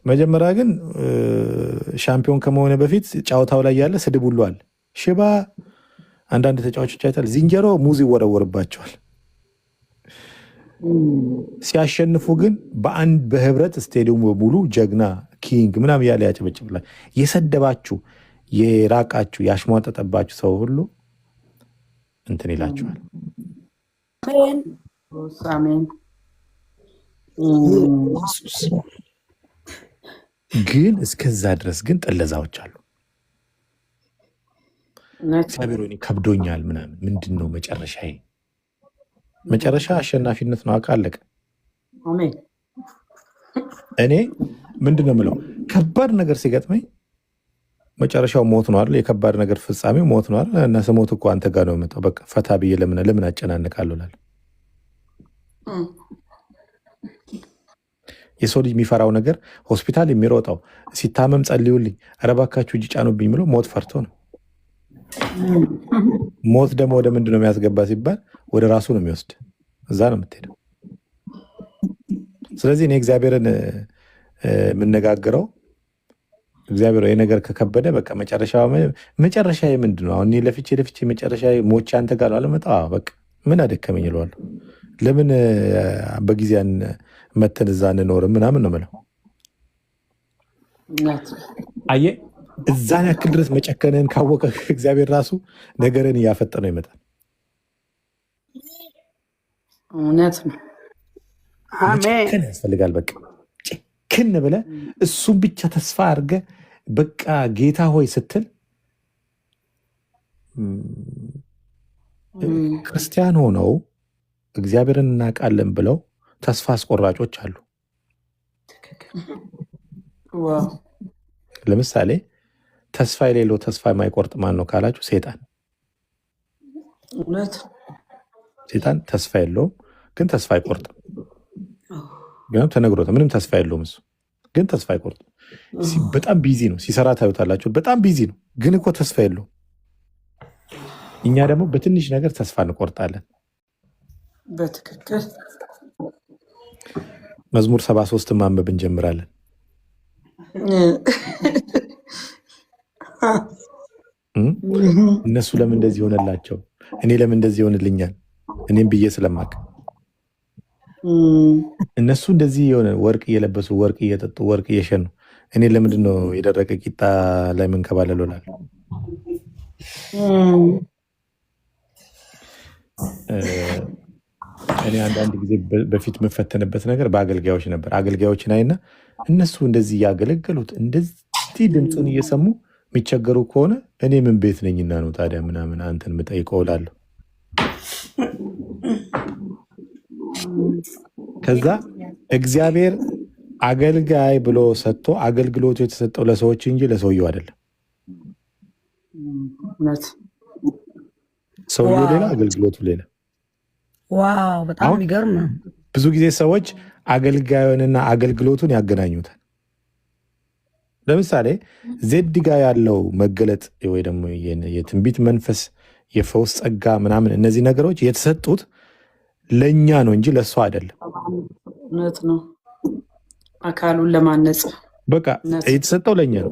መጀመሪያ ግን ሻምፒዮን ከመሆነ በፊት ጨዋታው ላይ ያለ ስድብ ሁሉ አለ። ሽባ አንዳንድ ተጫዋቾች አይታል፣ ዝንጀሮ ሙዝ ይወረወርባቸዋል። ሲያሸንፉ ግን በአንድ በህብረት ስቴዲየሙ በሙሉ ጀግና ኪንግ ምናምን እያለ ያጨበጭብላል። የሰደባችሁ የራቃችሁ ያሽሟጠጠባችሁ ሰው ሁሉ እንትን ይላችኋል። አሜን። ግን እስከዛ ድረስ ግን ጥለዛዎች አሉ። እግዚአብሔር ሆይ ከብዶኛል ምናምን ምንድን ነው መጨረሻዬ? መጨረሻ አሸናፊነት ነው። አቃለቀ። እኔ ምንድን ነው የምለው ከባድ ነገር ሲገጥመኝ መጨረሻው ሞት ነው አይደል? የከባድ ነገር ፍጻሜው ሞት ነው አይደል? እና ስሞት እኮ አንተ ጋር ነው የመጣው። በቃ ፈታ ብዬ ለምን አጨናንቃለሁ እላለሁ። የሰው ልጅ የሚፈራው ነገር ሆስፒታል የሚሮጠው ሲታመም ጸልዩልኝ፣ ኧረ እባካችሁ እጅ ጫኑብኝ ብሎ ሞት ፈርቶ ነው። ሞት ደግሞ ወደ ምንድን ነው የሚያስገባ ሲባል ወደ ራሱ ነው የሚወስድ። እዛ ነው የምትሄደው። ስለዚህ እኔ እግዚአብሔርን የምነጋግረው እግዚአብሔር ይሄ ነገር ከከበደ በቃ መጨረሻ ምንድን ነው? አሁን ለፍቼ መጨረሻ ሞቼ አንተ ጋር አለመጣ በቃ ምን አደከመኝ እለዋለሁ። ለምን በጊዜያን መተን እዛ እንኖርም ምናምን ነው የምለው። አየህ እዛን ያክል ድረስ መጨከንህን ካወቀ እግዚአብሔር ራሱ ነገርን እያፈጠነው ይመጣል። እውነት ነው። መጨከን ያስፈልጋል። በቃ ጭክን ብለህ እሱም ብቻ ተስፋ አድርገህ በቃ ጌታ ሆይ ስትል ክርስቲያን ሆነው እግዚአብሔርን እናውቃለን ብለው ተስፋ አስቆራጮች አሉ። ለምሳሌ ተስፋ የሌለው ተስፋ የማይቆርጥ ማን ነው ካላችሁ፣ ሴጣን። ሴጣን ተስፋ የለውም ግን ተስፋ አይቆርጥም። ግን ተነግሮት ምንም ተስፋ የለውም እሱ ግን ተስፋ አይቆርጥም። በጣም ቢዚ ነው ሲሰራ ታዩታላችሁ። በጣም ቢዚ ነው ግን እኮ ተስፋ የለውም። እኛ ደግሞ በትንሽ ነገር ተስፋ እንቆርጣለን። በትክክል መዝሙር 73 ማንበብ እንጀምራለን። እነሱ ለምን እንደዚህ ሆነላቸው፣ እኔ ለምን እንደዚህ ይሆንልኛል? እኔም ብዬ ስለማቅ እነሱ እንደዚህ የሆነ ወርቅ እየለበሱ ወርቅ እየጠጡ ወርቅ እየሸኑ እኔ ለምንድን ነው የደረቀ ቂጣ ላይ መንከባለል እላለሁ። እኔ አንዳንድ ጊዜ በፊት የምፈተንበት ነገር በአገልጋዮች ነበር። አገልጋዮችን አይና እነሱ እንደዚህ እያገለገሉት እንደዚህ ድምፁን እየሰሙ የሚቸገሩ ከሆነ እኔ ምን ቤት ነኝና ነው ታዲያ ምናምን አንተን የምጠይቀው እላለሁ። ከዛ እግዚአብሔር አገልጋይ ብሎ ሰጥቶ አገልግሎቱ የተሰጠው ለሰዎች እንጂ ለሰውየው አይደለም። ሰውየው ሌላ፣ አገልግሎቱ ሌላ። ዋው በጣም የሚገርም ነው። ብዙ ጊዜ ሰዎች አገልጋዩንና አገልግሎቱን ያገናኙታል። ለምሳሌ ዜድ ጋ ያለው መገለጥ ወይ ደግሞ የትንቢት መንፈስ፣ የፈውስ ጸጋ ምናምን እነዚህ ነገሮች የተሰጡት ለእኛ ነው እንጂ ለእሷ አይደለም። እውነት ነው። አካሉን ለማነጽ በቃ የተሰጠው ለእኛ ነው።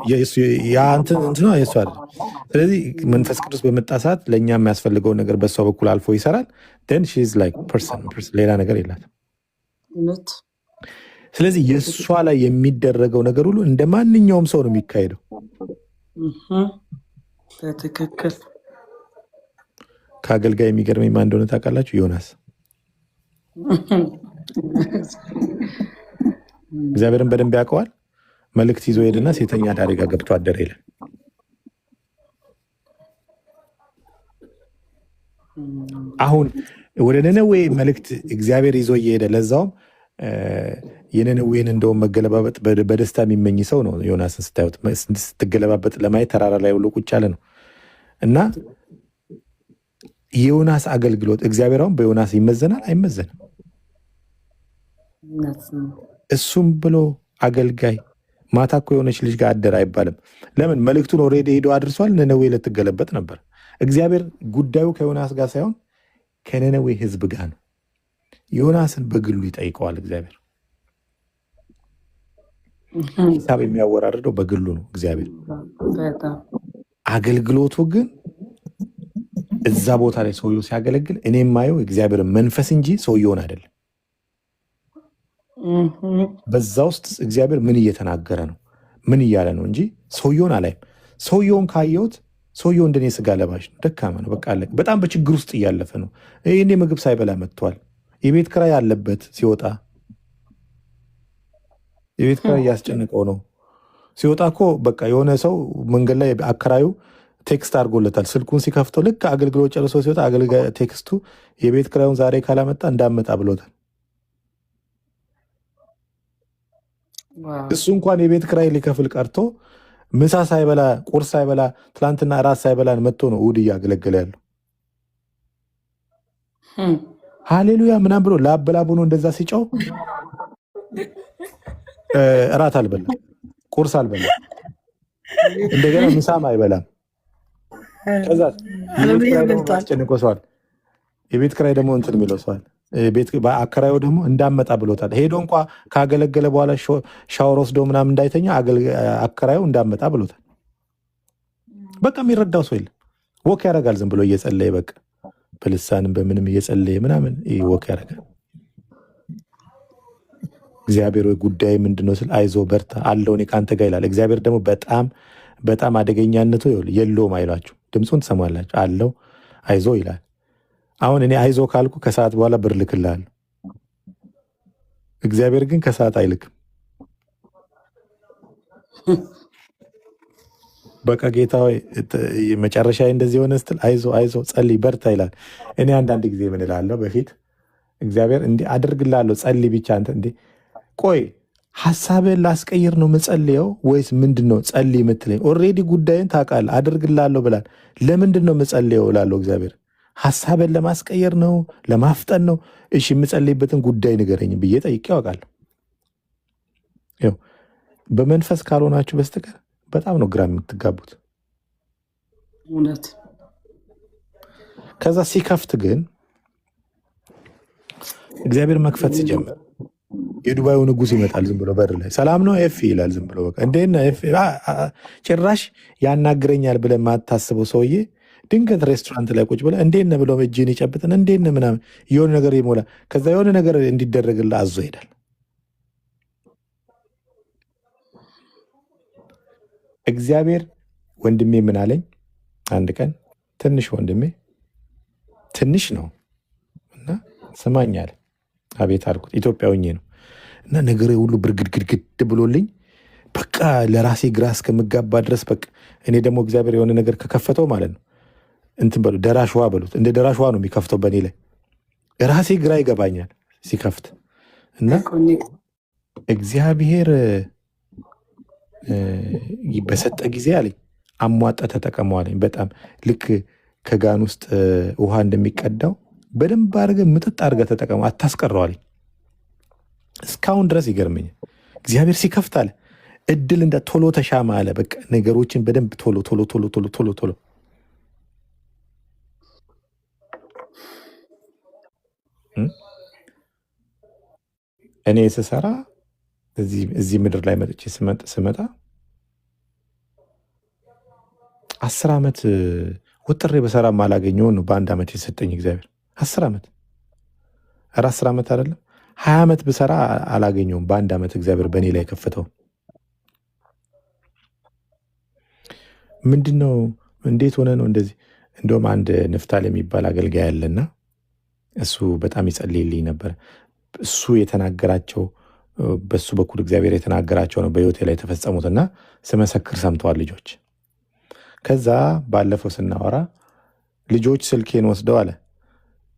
እንትና የእሷ አይደለም። ስለዚህ መንፈስ ቅዱስ በመጣ ሰዓት ለእኛ የሚያስፈልገውን ነገር በእሷ በኩል አልፎ ይሰራል። ን ሺዝ ላይክ ፐርሰን ሌላ ነገር የላትም። ስለዚህ የእሷ ላይ የሚደረገው ነገር ሁሉ እንደ ማንኛውም ሰው ነው የሚካሄደው። በትክክል ከአገልጋይ የሚገርመኝ ማን እንደሆነ ታውቃላችሁ? ዮናስ እግዚአብሔርን በደንብ ያውቀዋል። መልእክት ይዞ ሄድና ሴተኛ አዳሪ ጋር ገብቶ አደረ ይላል። አሁን ወደ ነነዌ መልእክት እግዚአብሔር ይዞ እየሄደ ለዛውም የነነዌን እንደውም መገለባበጥ በደስታ የሚመኝ ሰው ነው። ዮናስን ስታዩት ስትገለባበጥ ለማየት ተራራ ላይ ብሎ ቁጭ ያለ ነው እና የዮናስ አገልግሎት እግዚአብሔር አሁን በዮናስ ይመዘናል አይመዘንም? እሱም ብሎ አገልጋይ ማታ እኮ የሆነች ልጅ ጋር አደረ አይባልም። ለምን? መልእክቱን ኦልሬዲ ሄዶ አድርሷል። ነነዌ ልትገለበጥ ነበር። እግዚአብሔር ጉዳዩ ከዮናስ ጋር ሳይሆን ከነነዌ ሕዝብ ጋር ነው። ዮናስን በግሉ ይጠይቀዋል እግዚአብሔር። ሂሳብ የሚያወራርደው በግሉ ነው እግዚአብሔር። አገልግሎቱ ግን እዛ ቦታ ላይ ሰውየው ሲያገለግል እኔ የማየው እግዚአብሔርን መንፈስ እንጂ ሰውየውን አይደለም። በዛ ውስጥ እግዚአብሔር ምን እየተናገረ ነው ምን እያለ ነው እንጂ ሰውየውን አላይም። ሰውየውን ካየሁት ሰውየው እንደኔ ስጋ ለባሽ ነው፣ ደካማ ነው፣ በቃ አለቀ። በጣም በችግር ውስጥ እያለፈ ነው። ይህኔ ምግብ ሳይበላ መጥቷል። የቤት ክራይ ያለበት ሲወጣ የቤት ክራይ እያስጨነቀው ነው። ሲወጣ እኮ በቃ የሆነ ሰው መንገድ ላይ አከራዩ ቴክስት አድርጎለታል። ስልኩን ሲከፍተው ልክ አገልግሎት ጨርሶ ሲወጣ ቴክስቱ የቤት ክራዩን ዛሬ ካላመጣ እንዳመጣ ብሎታል። እሱ እንኳን የቤት ክራይ ሊከፍል ቀርቶ ምሳ ሳይበላ ቁርስ ሳይበላ ትላንትና ራት ሳይበላን መጥቶ ነው እሑድ እያገለገለ ያለው። ሃሌሉያ ምናምን ብሎ ላበላቡ ነው እንደዛ ሲጫው እራት አልበላ ቁርስ አልበላ እንደገና ምሳም አይበላም። ከዛ አስጨንቆ ሰዋል። የቤት ክራይ ደግሞ እንትን የሚለው ሰዋል። አከራዩ ደግሞ እንዳመጣ ብሎታል። ሄዶ እንኳ ካገለገለ በኋላ ሻወር ወስዶ ምናምን እንዳይተኛ አከራዩ እንዳመጣ ብሎታል። በቃ የሚረዳው ሰው የለም። ወክ ያደርጋል ዝም ብሎ እየጸለየ በቃ በልሳንም በምንም እየጸለየ ምናምን ወክ ያደርጋል። እግዚአብሔር ጉዳይ ምንድነው ስል አይዞ በርታ አለው እኔ ከአንተ ጋር ይላል። እግዚአብሔር ደግሞ በጣም በጣም አደገኛነቱ የለውም አይሏችሁ፣ ድምፁን ትሰማላችሁ። አለው አይዞ ይላል። አሁን እኔ አይዞ ካልኩ ከሰዓት በኋላ ብር ልክልሃለሁ። እግዚአብሔር ግን ከሰዓት አይልክም። በቃ ጌታ ሆይ መጨረሻ እንደዚህ የሆነ ስትል አይዞ አይዞ ጸልይ በርታ ይላል። እኔ አንዳንድ ጊዜ ምን እላለሁ በፊት እግዚአብሔር እንዲህ አድርግልሃለሁ ጸልይ ብቻ አንተ እንዴ ቆይ ሀሳብህን ላስቀይር ነው ምጸልየው ወይስ ምንድን ነው ጸልይ የምትለኝ? ኦልሬዲ ጉዳይን ታውቃለህ አድርግልሃለሁ ብላል። ለምንድን ነው ምጸልየው እላለሁ። እግዚአብሔር ሀሳብን ለማስቀየር ነው ለማፍጠን ነው? እሺ የምጸልይበትን ጉዳይ ንገረኝ ብዬ ጠይቄ ያውቃለሁ። በመንፈስ ካልሆናችሁ በስተቀር በጣም ነው ግራ የምትጋቡት። እውነት። ከዛ ሲከፍት ግን እግዚአብሔር መክፈት ሲጀምር የዱባዩ ንጉስ ይመጣል። ዝም ብሎ በር ላይ ሰላም ነው ኤፍ ይላል። ዝም ብሎ በቃ እንዴት ነህ ኤፍ ጭራሽ ያናግረኛል ብለህ የማታስበው ሰውዬ ድንገት ሬስቶራንት ላይ ቁጭ ብለህ እንዴት ነህ ብሎ እጅህን ይጨብጥን እንዴት ነህ ምናምን የሆነ ነገር ይሞላ። ከዛ የሆነ ነገር እንዲደረግልህ አዞ ይሄዳል። እግዚአብሔር ወንድሜ ምን አለኝ አንድ ቀን፣ ትንሽ ወንድሜ ትንሽ ነው እና ስማኝ አለ። አቤት አልኩት። ኢትዮጵያ ሆኜ ነው እና ነገር ሁሉ ብርግድግድግድ ብሎልኝ በቃ ለራሴ ግራ እስከምጋባ ድረስ በቃ እኔ ደግሞ እግዚአብሔር የሆነ ነገር ከከፈተው ማለት ነው እንትን በሉ ደራሽ ውሃ በሉት እንደ ደራሽ ውሃ ነው የሚከፍተው በእኔ ላይ። ራሴ ግራ ይገባኛል ሲከፍት እና እግዚአብሔር በሰጠ ጊዜ አለኝ አሟጠ ተጠቀመው አለኝ። በጣም ልክ ከጋን ውስጥ ውሃ እንደሚቀዳው በደንብ አድርገህ ምጥጥ አድርገህ ተጠቀመው አታስቀረው አለኝ። እስካሁን ድረስ ይገርመኛል። እግዚአብሔር ሲከፍት አለ እድል እንደ ቶሎ ተሻማ አለ። በቃ ነገሮችን በደንብ ቶሎ ቶሎ ቶሎ ቶሎ ቶሎ ቶሎ እኔ ስሰራ እዚህ ምድር ላይ መጥቼ ስመጣ 10 ዓመት ወጥሬ በሰራ ማላገኘውን ነው በአንድ ዓመት የሰጠኝ እግዚአብሔር። 10 ዓመት 10 ዓመት አይደለም 20 ዓመት ብሰራ አላገኘውም በአንድ ዓመት እግዚአብሔር በእኔ ላይ ከፍተው። ምንድነው እንዴት ሆነ ነው እንደዚህ? እንደውም አንድ ንፍታል የሚባል አገልጋይ ያለና እሱ በጣም ይጸልይልኝ ነበር። እሱ የተናገራቸው በሱ በኩል እግዚአብሔር የተናገራቸው ነው በህይወቴ ላይ የተፈጸሙትና ስመሰክር ሰምተዋል ልጆች። ከዛ ባለፈው ስናወራ ልጆች ስልኬን ወስደው አለ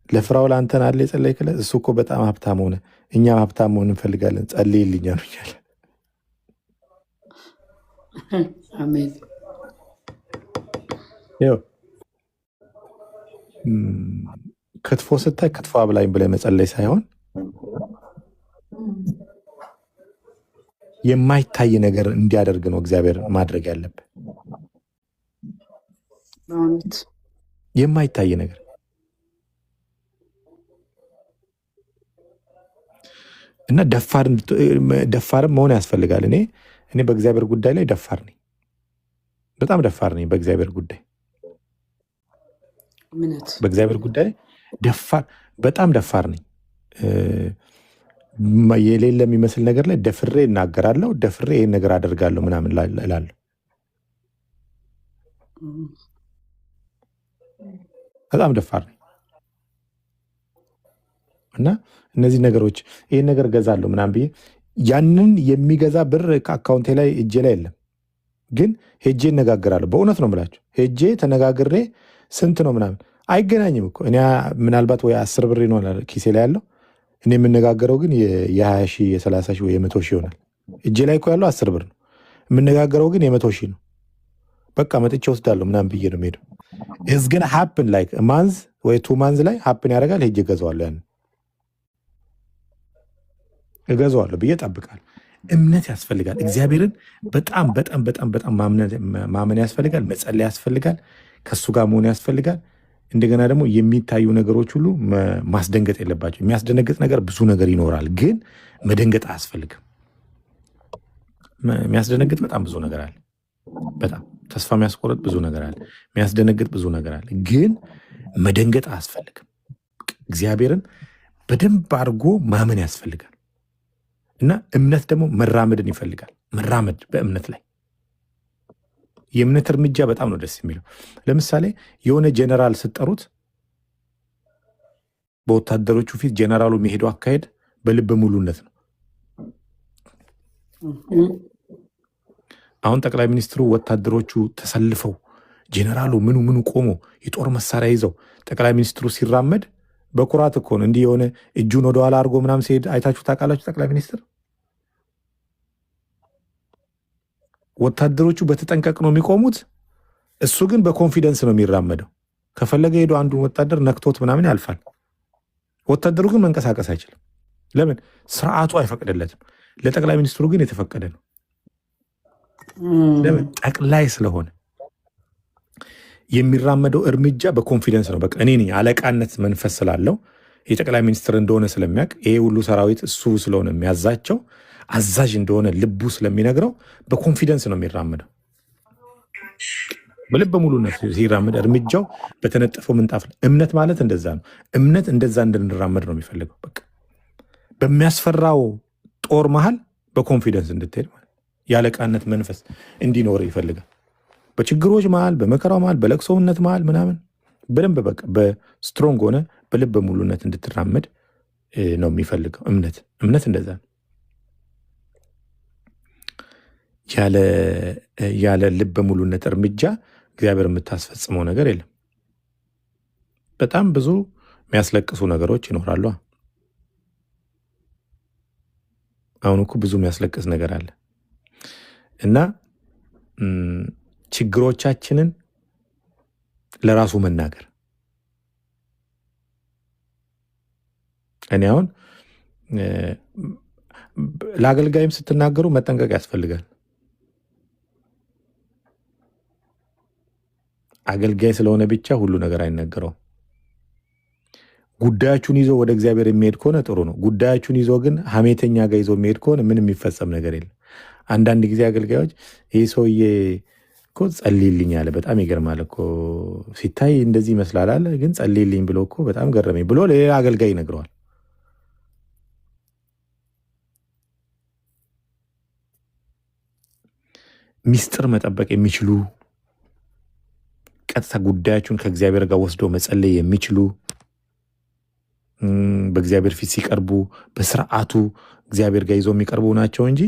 ለፍራውል አንተን አለ የጸለይክለት እሱ እኮ በጣም ሀብታም ሆነ፣ እኛም ሀብታም መሆን እንፈልጋለን ጸልይልኝ አሉኛል። አሜን። ክትፎ ስታይ ክትፎ አብላኝ ብለህ መጸለይ ሳይሆን የማይታይ ነገር እንዲያደርግ ነው እግዚአብሔር ማድረግ ያለብህ። የማይታይ ነገር እና ደፋርም መሆን ያስፈልጋል። እኔ በእግዚአብሔር ጉዳይ ላይ ደፋር ነኝ፣ በጣም ደፋር ነኝ በእግዚአብሔር ጉዳይ። በእግዚአብሔር ጉዳይ በጣም ደፋር ነኝ። የሌለ የሚመስል ነገር ላይ ደፍሬ እናገራለሁ፣ ደፍሬ ይህን ነገር አደርጋለሁ ምናምን እላለሁ። በጣም ደፋር ነኝ እና እነዚህ ነገሮች ይህን ነገር ገዛለሁ ምናምን ብዬ ያንን የሚገዛ ብር ከአካውንቴ ላይ እጄ ላይ የለም፣ ግን ሄጄ እነጋገራለሁ። በእውነት ነው የምላቸው። ሄጄ ተነጋግሬ ስንት ነው ምናምን አይገናኝም እኮ እኔ ምናልባት ወይ 10 ብር ይሆናል ኪሴ ላይ ያለው እኔ የምነጋገረው ግን የ20 ሺህ የ30 ሺህ ወይ የ100 ሺህ ይሆናል። እጄ ላይ እኮ ያለው 10 ብር ነው፣ የምነጋገረው ግን የ100 ሺህ ነው። በቃ መጥቼ ወስዳለሁ ምናምን ብዬ ነው የምሄደው። ኢትስ ግን ሃፕን ላይክ ማንዝ ወይ 2 ማንዝ ላይ ሃፕን ያደርጋል። ሄጄ እገዛዋለሁ፣ ያንን እገዛዋለሁ ብዬ እጠብቃለሁ። እምነት ያስፈልጋል። እግዚአብሔርን በጣም በጣም በጣም በጣም ማመን ያስፈልጋል። መጸለይ ያስፈልጋል። ከእሱ ጋር መሆን ያስፈልጋል። እንደገና ደግሞ የሚታዩ ነገሮች ሁሉ ማስደንገጥ የለባቸው። የሚያስደነግጥ ነገር ብዙ ነገር ይኖራል፣ ግን መደንገጥ አያስፈልግም። የሚያስደነግጥ በጣም ብዙ ነገር አለ። በጣም ተስፋ የሚያስቆርጥ ብዙ ነገር አለ። የሚያስደነግጥ ብዙ ነገር አለ፣ ግን መደንገጥ አያስፈልግም። እግዚአብሔርን በደንብ አድርጎ ማመን ያስፈልጋል። እና እምነት ደግሞ መራመድን ይፈልጋል። መራመድ በእምነት ላይ የእምነት እርምጃ በጣም ነው ደስ የሚለው። ለምሳሌ የሆነ ጀነራል ስጠሩት በወታደሮቹ ፊት ጀነራሉ የሚሄደው አካሄድ በልበ ሙሉነት ነው። አሁን ጠቅላይ ሚኒስትሩ ወታደሮቹ ተሰልፈው ጀነራሉ ምኑ ቆሞ የጦር መሳሪያ ይዘው ጠቅላይ ሚኒስትሩ ሲራመድ በኩራት እኮ ነው። እንዲህ የሆነ እጁን ወደኋላ አድርጎ ምናምን ሲሄድ አይታችሁ ታውቃላችሁ? ጠቅላይ ሚኒስትር ወታደሮቹ በተጠንቀቅ ነው የሚቆሙት፣ እሱ ግን በኮንፊደንስ ነው የሚራመደው። ከፈለገ ሄዶ አንዱን ወታደር ነክቶት ምናምን ያልፋል። ወታደሩ ግን መንቀሳቀስ አይችልም። ለምን? ስርዓቱ አይፈቅድለትም። ለጠቅላይ ሚኒስትሩ ግን የተፈቀደ ነው። ለምን? ጠቅላይ ስለሆነ የሚራመደው እርምጃ በኮንፊደንስ ነው። በቃ እኔ ነኝ አለቃነት መንፈስ ስላለው የጠቅላይ ሚኒስትር እንደሆነ ስለሚያውቅ ይሄ ሁሉ ሰራዊት እሱ ስለሆነ የሚያዛቸው አዛዥ እንደሆነ ልቡ ስለሚነግረው በኮንፊደንስ ነው የሚራመደው። በልበ ሙሉነት ሲራመድ እርምጃው በተነጠፈው ምንጣፍ። እምነት ማለት እንደዛ ነው። እምነት እንደዛ እንድንራመድ ነው የሚፈልገው። በቃ በሚያስፈራው ጦር መሃል በኮንፊደንስ እንድትሄድ ማለት የአለቃነት መንፈስ እንዲኖር ይፈልጋል። በችግሮች መሃል፣ በመከራው መሃል፣ በለቅሶውነት መሃል ምናምን በደንብ በቃ በስትሮንግ ሆነ በልበ ሙሉነት እንድትራመድ ነው የሚፈልገው። እምነት እንደዛ ነው። ያለ ልበ ሙሉነት እርምጃ እግዚአብሔር የምታስፈጽመው ነገር የለም። በጣም ብዙ የሚያስለቅሱ ነገሮች ይኖራሉ። አሁን እኮ ብዙ የሚያስለቅስ ነገር አለ እና ችግሮቻችንን ለራሱ መናገር። እኔ አሁን ለአገልጋይም ስትናገሩ መጠንቀቅ ያስፈልጋል። አገልጋይ ስለሆነ ብቻ ሁሉ ነገር አይነገረውም። ጉዳያችሁን ይዞ ወደ እግዚአብሔር የሚሄድ ከሆነ ጥሩ ነው። ጉዳያችሁን ይዞ ግን ሐሜተኛ ጋር ይዞ የሚሄድ ከሆነ ምንም የሚፈጸም ነገር የለም። አንዳንድ ጊዜ አገልጋዮች ይህ ሰውዬ እኮ ጸልይልኝ አለ፣ በጣም ይገርማል እኮ ሲታይ እንደዚህ ይመስላል አለ፣ ግን ጸልይልኝ ብሎ እኮ በጣም ገረመኝ ብሎ ሌላ አገልጋይ ይነግረዋል። ሚስጥር መጠበቅ የሚችሉ ቀጥታ ጉዳያችሁን ከእግዚአብሔር ጋር ወስደው መጸለይ የሚችሉ በእግዚአብሔር ፊት ሲቀርቡ በስርዓቱ እግዚአብሔር ጋር ይዘው የሚቀርቡ ናቸው እንጂ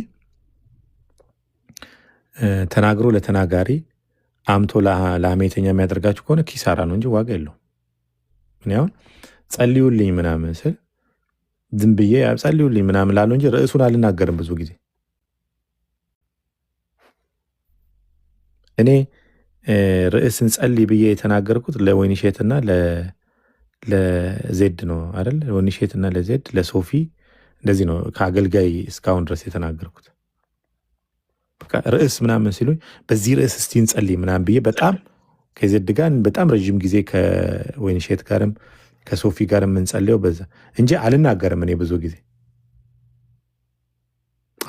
ተናግሮ ለተናጋሪ አምቶ ለሐሜተኛ የሚያደርጋችሁ ከሆነ ኪሳራ ነው እንጂ ዋጋ የለውም። እኔ አሁን ጸልዩልኝ ምናምን ስል ዝም ብዬ ጸልዩልኝ ምናምን ላለው እንጂ ርዕሱን አልናገርም። ብዙ ጊዜ እኔ ርዕስን ጸልይ ብዬ የተናገርኩት ለወይንሼትና ለዜድ ነው አይደል? ወይንሼትና ለዜድ ለሶፊ እንደዚህ ነው ከአገልጋይ እስካሁን ድረስ የተናገርኩት። ርዕስ ምናምን ሲሉኝ በዚህ ርዕስ እስቲ እንጸልይ ምናምን ብዬ በጣም ከዜድ ጋር በጣም ረዥም ጊዜ ከወይንሼት ጋርም ከሶፊ ጋርም እንጸልየው በዛ እንጂ አልናገርም። እኔ ብዙ ጊዜ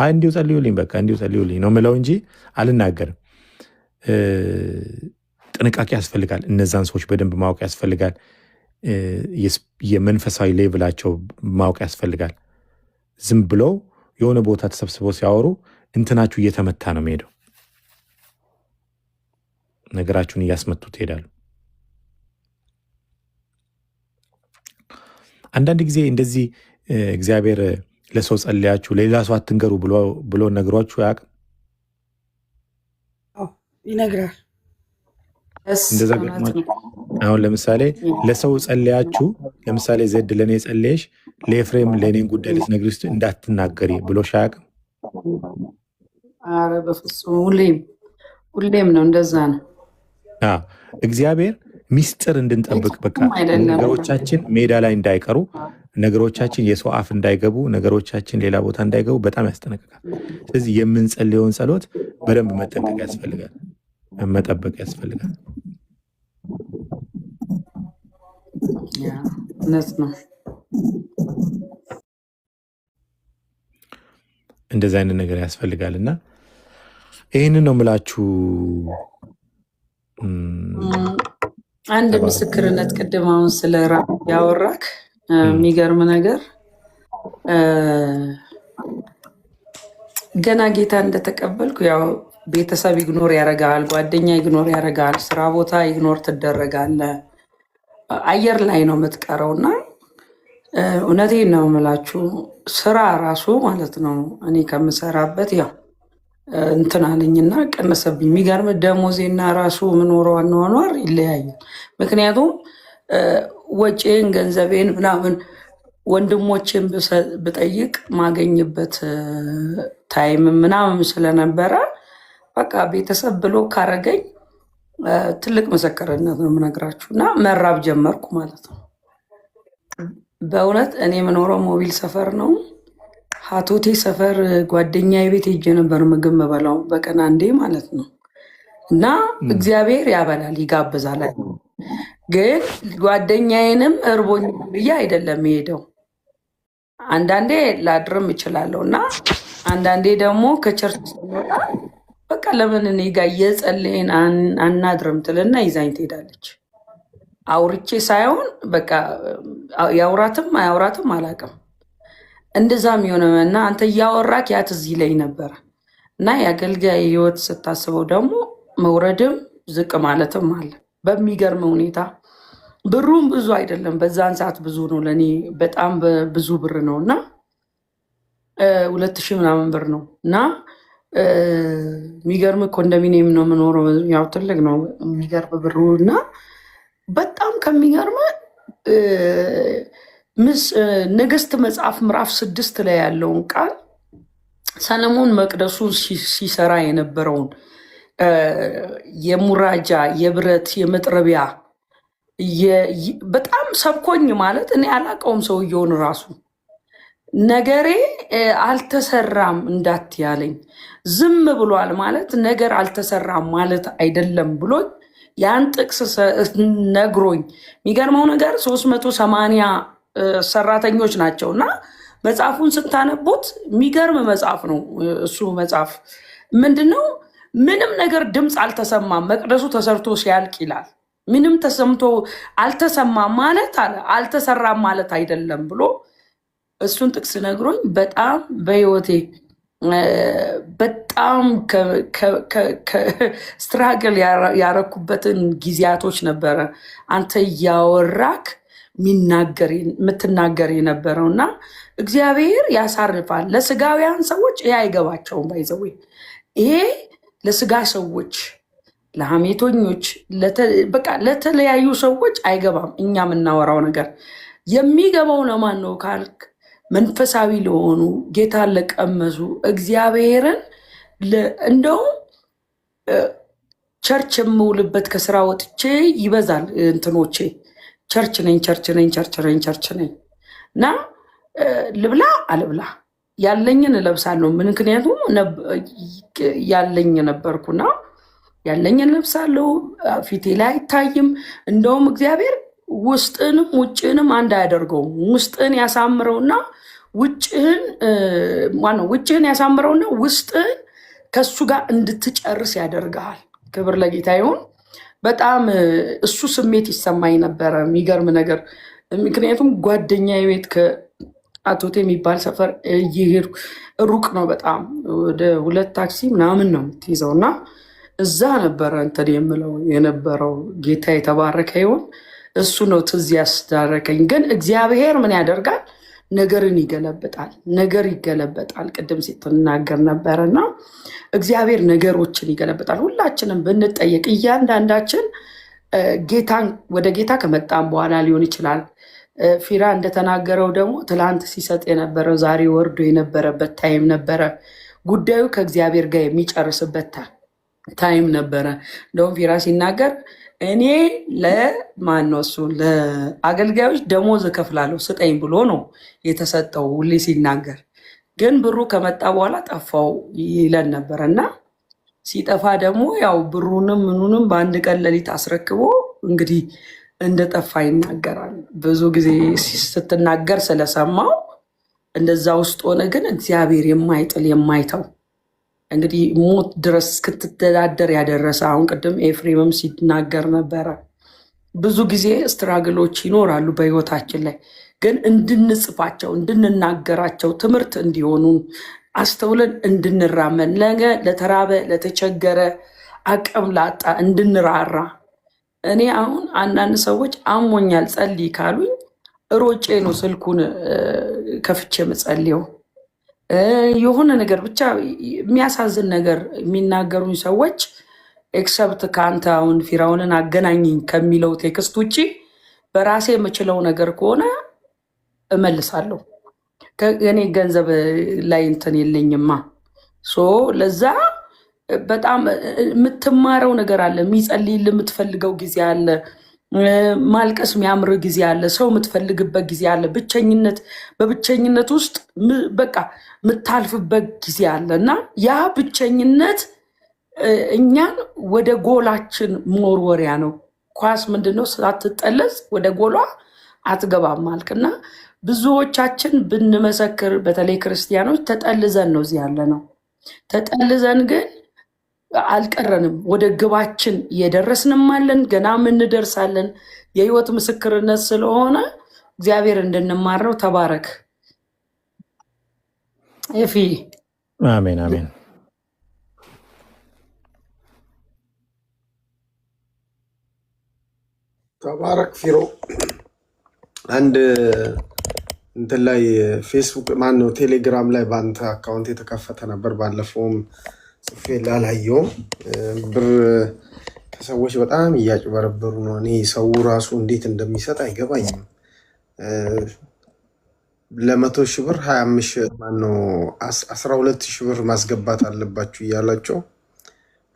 እንዲሁ ጸልዩልኝ በቃ እንዲሁ ጸልዩልኝ ነው ምለው እንጂ አልናገርም። ጥንቃቄ ያስፈልጋል። እነዛን ሰዎች በደንብ ማወቅ ያስፈልጋል። የመንፈሳዊ ሌቭላቸው ማወቅ ያስፈልጋል። ዝም ብለው የሆነ ቦታ ተሰብስበው ሲያወሩ እንትናችሁ እየተመታ ነው የሚሄደው። ነገራችሁን እያስመቱ ትሄዳሉ። አንዳንድ ጊዜ እንደዚህ እግዚአብሔር ለሰው ጸልያችሁ ለሌላ ሰው አትንገሩ ብሎ ነግሯችሁ ያውቃል? ይነግራል። እንደዛ ገጥሟችሁ? አሁን ለምሳሌ ለሰው ጸልያችሁ፣ ለምሳሌ ዘድ ለእኔ ጸልየሽ ለኤፍሬም ለእኔን ጉዳይ ልትነግሪው እንዳትናገሪ ብሎሽ አያውቅም? ኧረ በፍጹም ሁሌም ነው እንደዛ ነው። እግዚአብሔር ሚስጥር እንድንጠብቅ በቃ ነገሮቻችን ሜዳ ላይ እንዳይቀሩ፣ ነገሮቻችን የሰው አፍ እንዳይገቡ፣ ነገሮቻችን ሌላ ቦታ እንዳይገቡ በጣም ያስጠነቅቃል። ስለዚህ የምንጸልየውን ጸሎት በደንብ መጠንቀቅ ያስፈልጋል፣ መጠበቅ ያስፈልጋል። እውነት ነው። እንደዚህ አይነት ነገር ያስፈልጋል እና ይህንን ነው የምላችሁ። አንድ ምስክርነት ቅድም አሁን ስለ ራብ ያወራክ የሚገርም ነገር ገና ጌታ እንደተቀበልኩ ያው ቤተሰብ ኢግኖር ያደርጋል፣ ጓደኛ ኢግኖር ያደርጋል፣ ስራ ቦታ ኢግኖር ትደረጋለ፣ አየር ላይ ነው የምትቀረው። እና እውነቴን ነው የምላችሁ ስራ ራሱ ማለት ነው እኔ ከምሰራበት ያው እንትን አለኝና ቀነሰብኝ። የሚገርም ደሞዜና ራሱ ምኖረው አኗኗር ይለያያል። ምክንያቱም ወጪን ገንዘቤን ምናምን ወንድሞችን ብጠይቅ ማገኝበት ታይም ምናምን ስለነበረ በቃ ቤተሰብ ብሎ ካረገኝ ትልቅ ምስክርነት ነው የምነግራችሁ። እና መራብ ጀመርኩ ማለት ነው። በእውነት እኔ የምኖረው ሞቢል ሰፈር ነው። ሀቶቴ ሰፈር ጓደኛ ቤት ሄጄ ነበር ምግብ መበላው በቀን አንዴ ማለት ነው። እና እግዚአብሔር ያበላል ይጋብዛል። ግን ጓደኛዬንም እርቦኝ ብዬ አይደለም የሄደው። አንዳንዴ ላድርም እችላለሁ እና አንዳንዴ ደግሞ ከቸርች በቃ ለምን እኔ ጋር እየጸለይን አናድርም ትልና ይዛኝ ትሄዳለች። አውርቼ ሳይሆን በቃ ያውራትም አያውራትም አላውቅም። እንደዛም የሆነ እና አንተ እያወራክ ያ ትዝ ይለኝ ነበረ። እና የአገልጋይ ህይወት ስታስበው ደግሞ መውረድም ዝቅ ማለትም አለ በሚገርም ሁኔታ። ብሩም ብዙ አይደለም፣ በዛን ሰዓት ብዙ ነው ለእኔ በጣም ብዙ ብር ነው እና 2000 ምናምን ብር ነው እና የሚገርም ኮንዶሚኒየም ነው የምኖረው። ያው ትልቅ ነው የሚገርም ብሩ እና በጣም ከሚገርም ነገሥት መጽሐፍ ምዕራፍ 6 ላይ ያለውን ቃል ሰለሞን መቅደሱን ሲሰራ የነበረውን የሙራጃ የብረት የመጥረቢያ በጣም ሰብኮኝ ማለት እኔ አላውቀውም ሰውየውን ራሱ ነገሬ አልተሰራም እንዳትያለኝ ዝም ብሏል ማለት ነገር አልተሰራም ማለት አይደለም ብሎኝ ያን ጥቅስ ነግሮኝ። የሚገርመው ነገር 380 ሰራተኞች ናቸው እና መጽሐፉን ስታነቡት የሚገርም መጽሐፍ ነው። እሱ መጽሐፍ ምንድነው? ምንም ነገር ድምፅ አልተሰማም መቅደሱ ተሰርቶ ሲያልቅ ይላል። ምንም ተሰምቶ አልተሰማም ማለት አልተሰራም ማለት አይደለም ብሎ እሱን ጥቅስ ነግሮኝ በጣም በህይወቴ በጣም ስትራግል ያረኩበትን ጊዜያቶች ነበረ አንተ እያወራክ የምትናገር የነበረው እና እግዚአብሔር ያሳርፋል። ለስጋውያን ሰዎች ይሄ አይገባቸውም። ባይዘዌ ይሄ ለስጋ ሰዎች፣ ለሐሜተኞች፣ በቃ ለተለያዩ ሰዎች አይገባም። እኛ የምናወራው ነገር የሚገባው ለማን ነው ካልክ መንፈሳዊ ለሆኑ ጌታን ለቀመሱ እግዚአብሔርን እንደውም ቸርች የምውልበት ከስራ ወጥቼ ይበዛል እንትኖቼ ቸርች ነኝ እና ልብላ አልብላ ያለኝን እለብሳለሁ። ምክንያቱም ያለኝ ነበርኩና ያለኝን እለብሳለሁ። ፊቴ ላይ አይታይም። እንደውም እግዚአብሔር ውስጥንም ውጭንም አንድ አያደርገውም። ውስጥን ያሳምረውና ውጭህን ያሳምረውና ውስጥህን ከሱ ጋር እንድትጨርስ ያደርግሃል። ክብር ለጌታ ይሁን። በጣም እሱ ስሜት ይሰማኝ ነበረ። የሚገርም ነገር ምክንያቱም ጓደኛ ቤት አቶቴ የሚባል ሰፈር እየሄድኩ ሩቅ ነው በጣም ወደ 2 ታክሲ ምናምን ነው የምትይዘው እና እዛ ነበረ እንትን የምለው የነበረው። ጌታ የተባረከ ይሁን። እሱ ነው ትዝ ያስዳረከኝ። ግን እግዚአብሔር ምን ያደርጋል? ነገርን ይገለብጣል። ነገር ይገለበጣል። ቅድም ስትናገር ነበረ እና እግዚአብሔር ነገሮችን ይገለብጣል። ሁላችንም ብንጠየቅ እያንዳንዳችን ወደ ጌታ ከመጣም በኋላ ሊሆን ይችላል። ፊራ እንደተናገረው ደግሞ ትላንት ሲሰጥ የነበረው ዛሬ ወርዶ የነበረበት ታይም ነበረ። ጉዳዩ ከእግዚአብሔር ጋር የሚጨርስበት ታይም ነበረ። እንደውም ፊራ ሲናገር እኔ ለአገልጋዮች ደሞዝ እከፍላለሁ ስጠኝ ብሎ ነው የተሰጠው ሁሌ ሲናገር። ግን ብሩ ከመጣ በኋላ ጠፋው ይለን ነበረ እና ሲጠፋ ደግሞ ያው ብሩንም ምኑንም በአንድ ቀን ሌሊት አስረክቦ እንግዲህ እንደጠፋ ይናገራል። ብዙ ጊዜ ስትናገር ስለሰማው እንደዛ ውስጥ ሆነ። ግን እግዚአብሔር የማይጥል የማይተው እንግዲህ ሞት ድረስ እስክትተዳደር ያደረሰ። አሁን ቅድም ኤፍሬምም ሲናገር ነበረ። ብዙ ጊዜ ስትራግሎች ይኖራሉ በህይወታችን ላይ፣ ግን እንድንጽፋቸው እንድንናገራቸው ትምህርት እንዲሆኑን አስተውለን እንድንራመን ነገ ለተራበ ለተቸገረ አቅም ላጣ እንድንራራ። እኔ አሁን አንዳንድ ሰዎች አሞኛል ጸልይ ካሉኝ ሮጬ ነው ስልኩን ከፍቼ መጸልየው። የሆነ ነገር ብቻ የሚያሳዝን ነገር የሚናገሩኝ ሰዎች ኤክሰፕት ከአንተ አሁን ፊራውንን አገናኝኝ ከሚለው ቴክስት ውጭ በራሴ የምችለው ነገር ከሆነ እመልሳለሁ። እኔ ገንዘብ ላይ እንትን የለኝማ። ለዛ በጣም የምትማረው ነገር አለ። የሚጸልይል የምትፈልገው ጊዜ አለ። ማልቀስ የሚያምር ጊዜ አለ። ሰው የምትፈልግበት ጊዜ አለ። በብቸኝነት ውስጥ በቃ የምታልፍበት ጊዜ አለ እና ያ ብቸኝነት እኛን ወደ ጎላችን መወርወሪያ ነው። ኳስ ምንድነው? ሳትጠለዝ ወደ ጎሏ አትገባም አልክ እና ብዙዎቻችን ብንመሰክር፣ በተለይ ክርስቲያኖች ተጠልዘን ነው እዚህ ያለ ነው። ተጠልዘን ግን አልቀረንም። ወደ ግባችን እየደረስንም አለን፣ ገና እንደርሳለን። የህይወት ምስክርነት ስለሆነ እግዚአብሔር እንድንማረው ተባረክ ኤፊ። አሜን አሜን። ተባረክ ፊሮ። አንድ እንትን ላይ ፌስቡክ ማነው ቴሌግራም ላይ በአንተ አካውንት የተከፈተ ነበር። ባለፈውም ጽፌ ላላየውም ብር ከሰዎች በጣም እያጭበረበሩ ነው። እኔ ሰው ራሱ እንዴት እንደሚሰጥ አይገባኝም። 100,000 ብር 25 ማነው 12,000 ብር ማስገባት አለባችሁ እያላቸው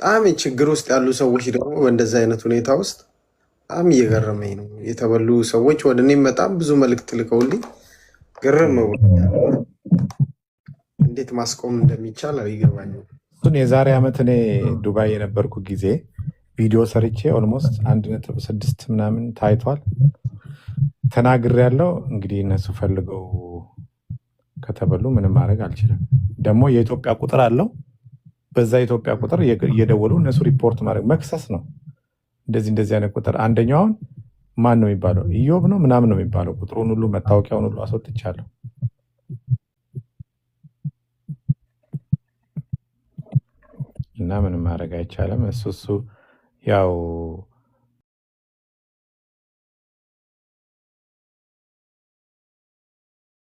በጣም ችግር ውስጥ ያሉ ሰዎች ደግሞ በእንደዚህ አይነት ሁኔታ ውስጥ በጣም እየገረመኝ ነው። የተበሉ ሰዎች ወደ እኔም በጣም ብዙ መልእክት ልከውልኝ ግርም ብሎኛል። እንዴት ማስቆም እንደሚቻል አይገባኝም። እሱን የዛሬ ዓመት እኔ ዱባይ የነበርኩ ጊዜ ቪዲዮ ሰርቼ ኦልሞስት 1.6 ምናምን ታይቷል። ተናግር ያለው እንግዲህ እነሱ ፈልገው ከተበሉ ምንም ማድረግ አልችልም። ደግሞ የኢትዮጵያ ቁጥር አለው። በዛ የኢትዮጵያ ቁጥር እየደወሉ እነሱ ሪፖርት ማድረግ መክሰስ ነው። እንደዚህ አይነት ቁጥር አንደኛውን ማን ነው የሚባለው? ኢዮብ ነው ምናምን ነው የሚባለው። ቁጥሩን ሁሉ መታወቂያውን ሁሉ አስወጥቻለሁ። እና ምንም ማድረግ አይቻልም። እሱ ያው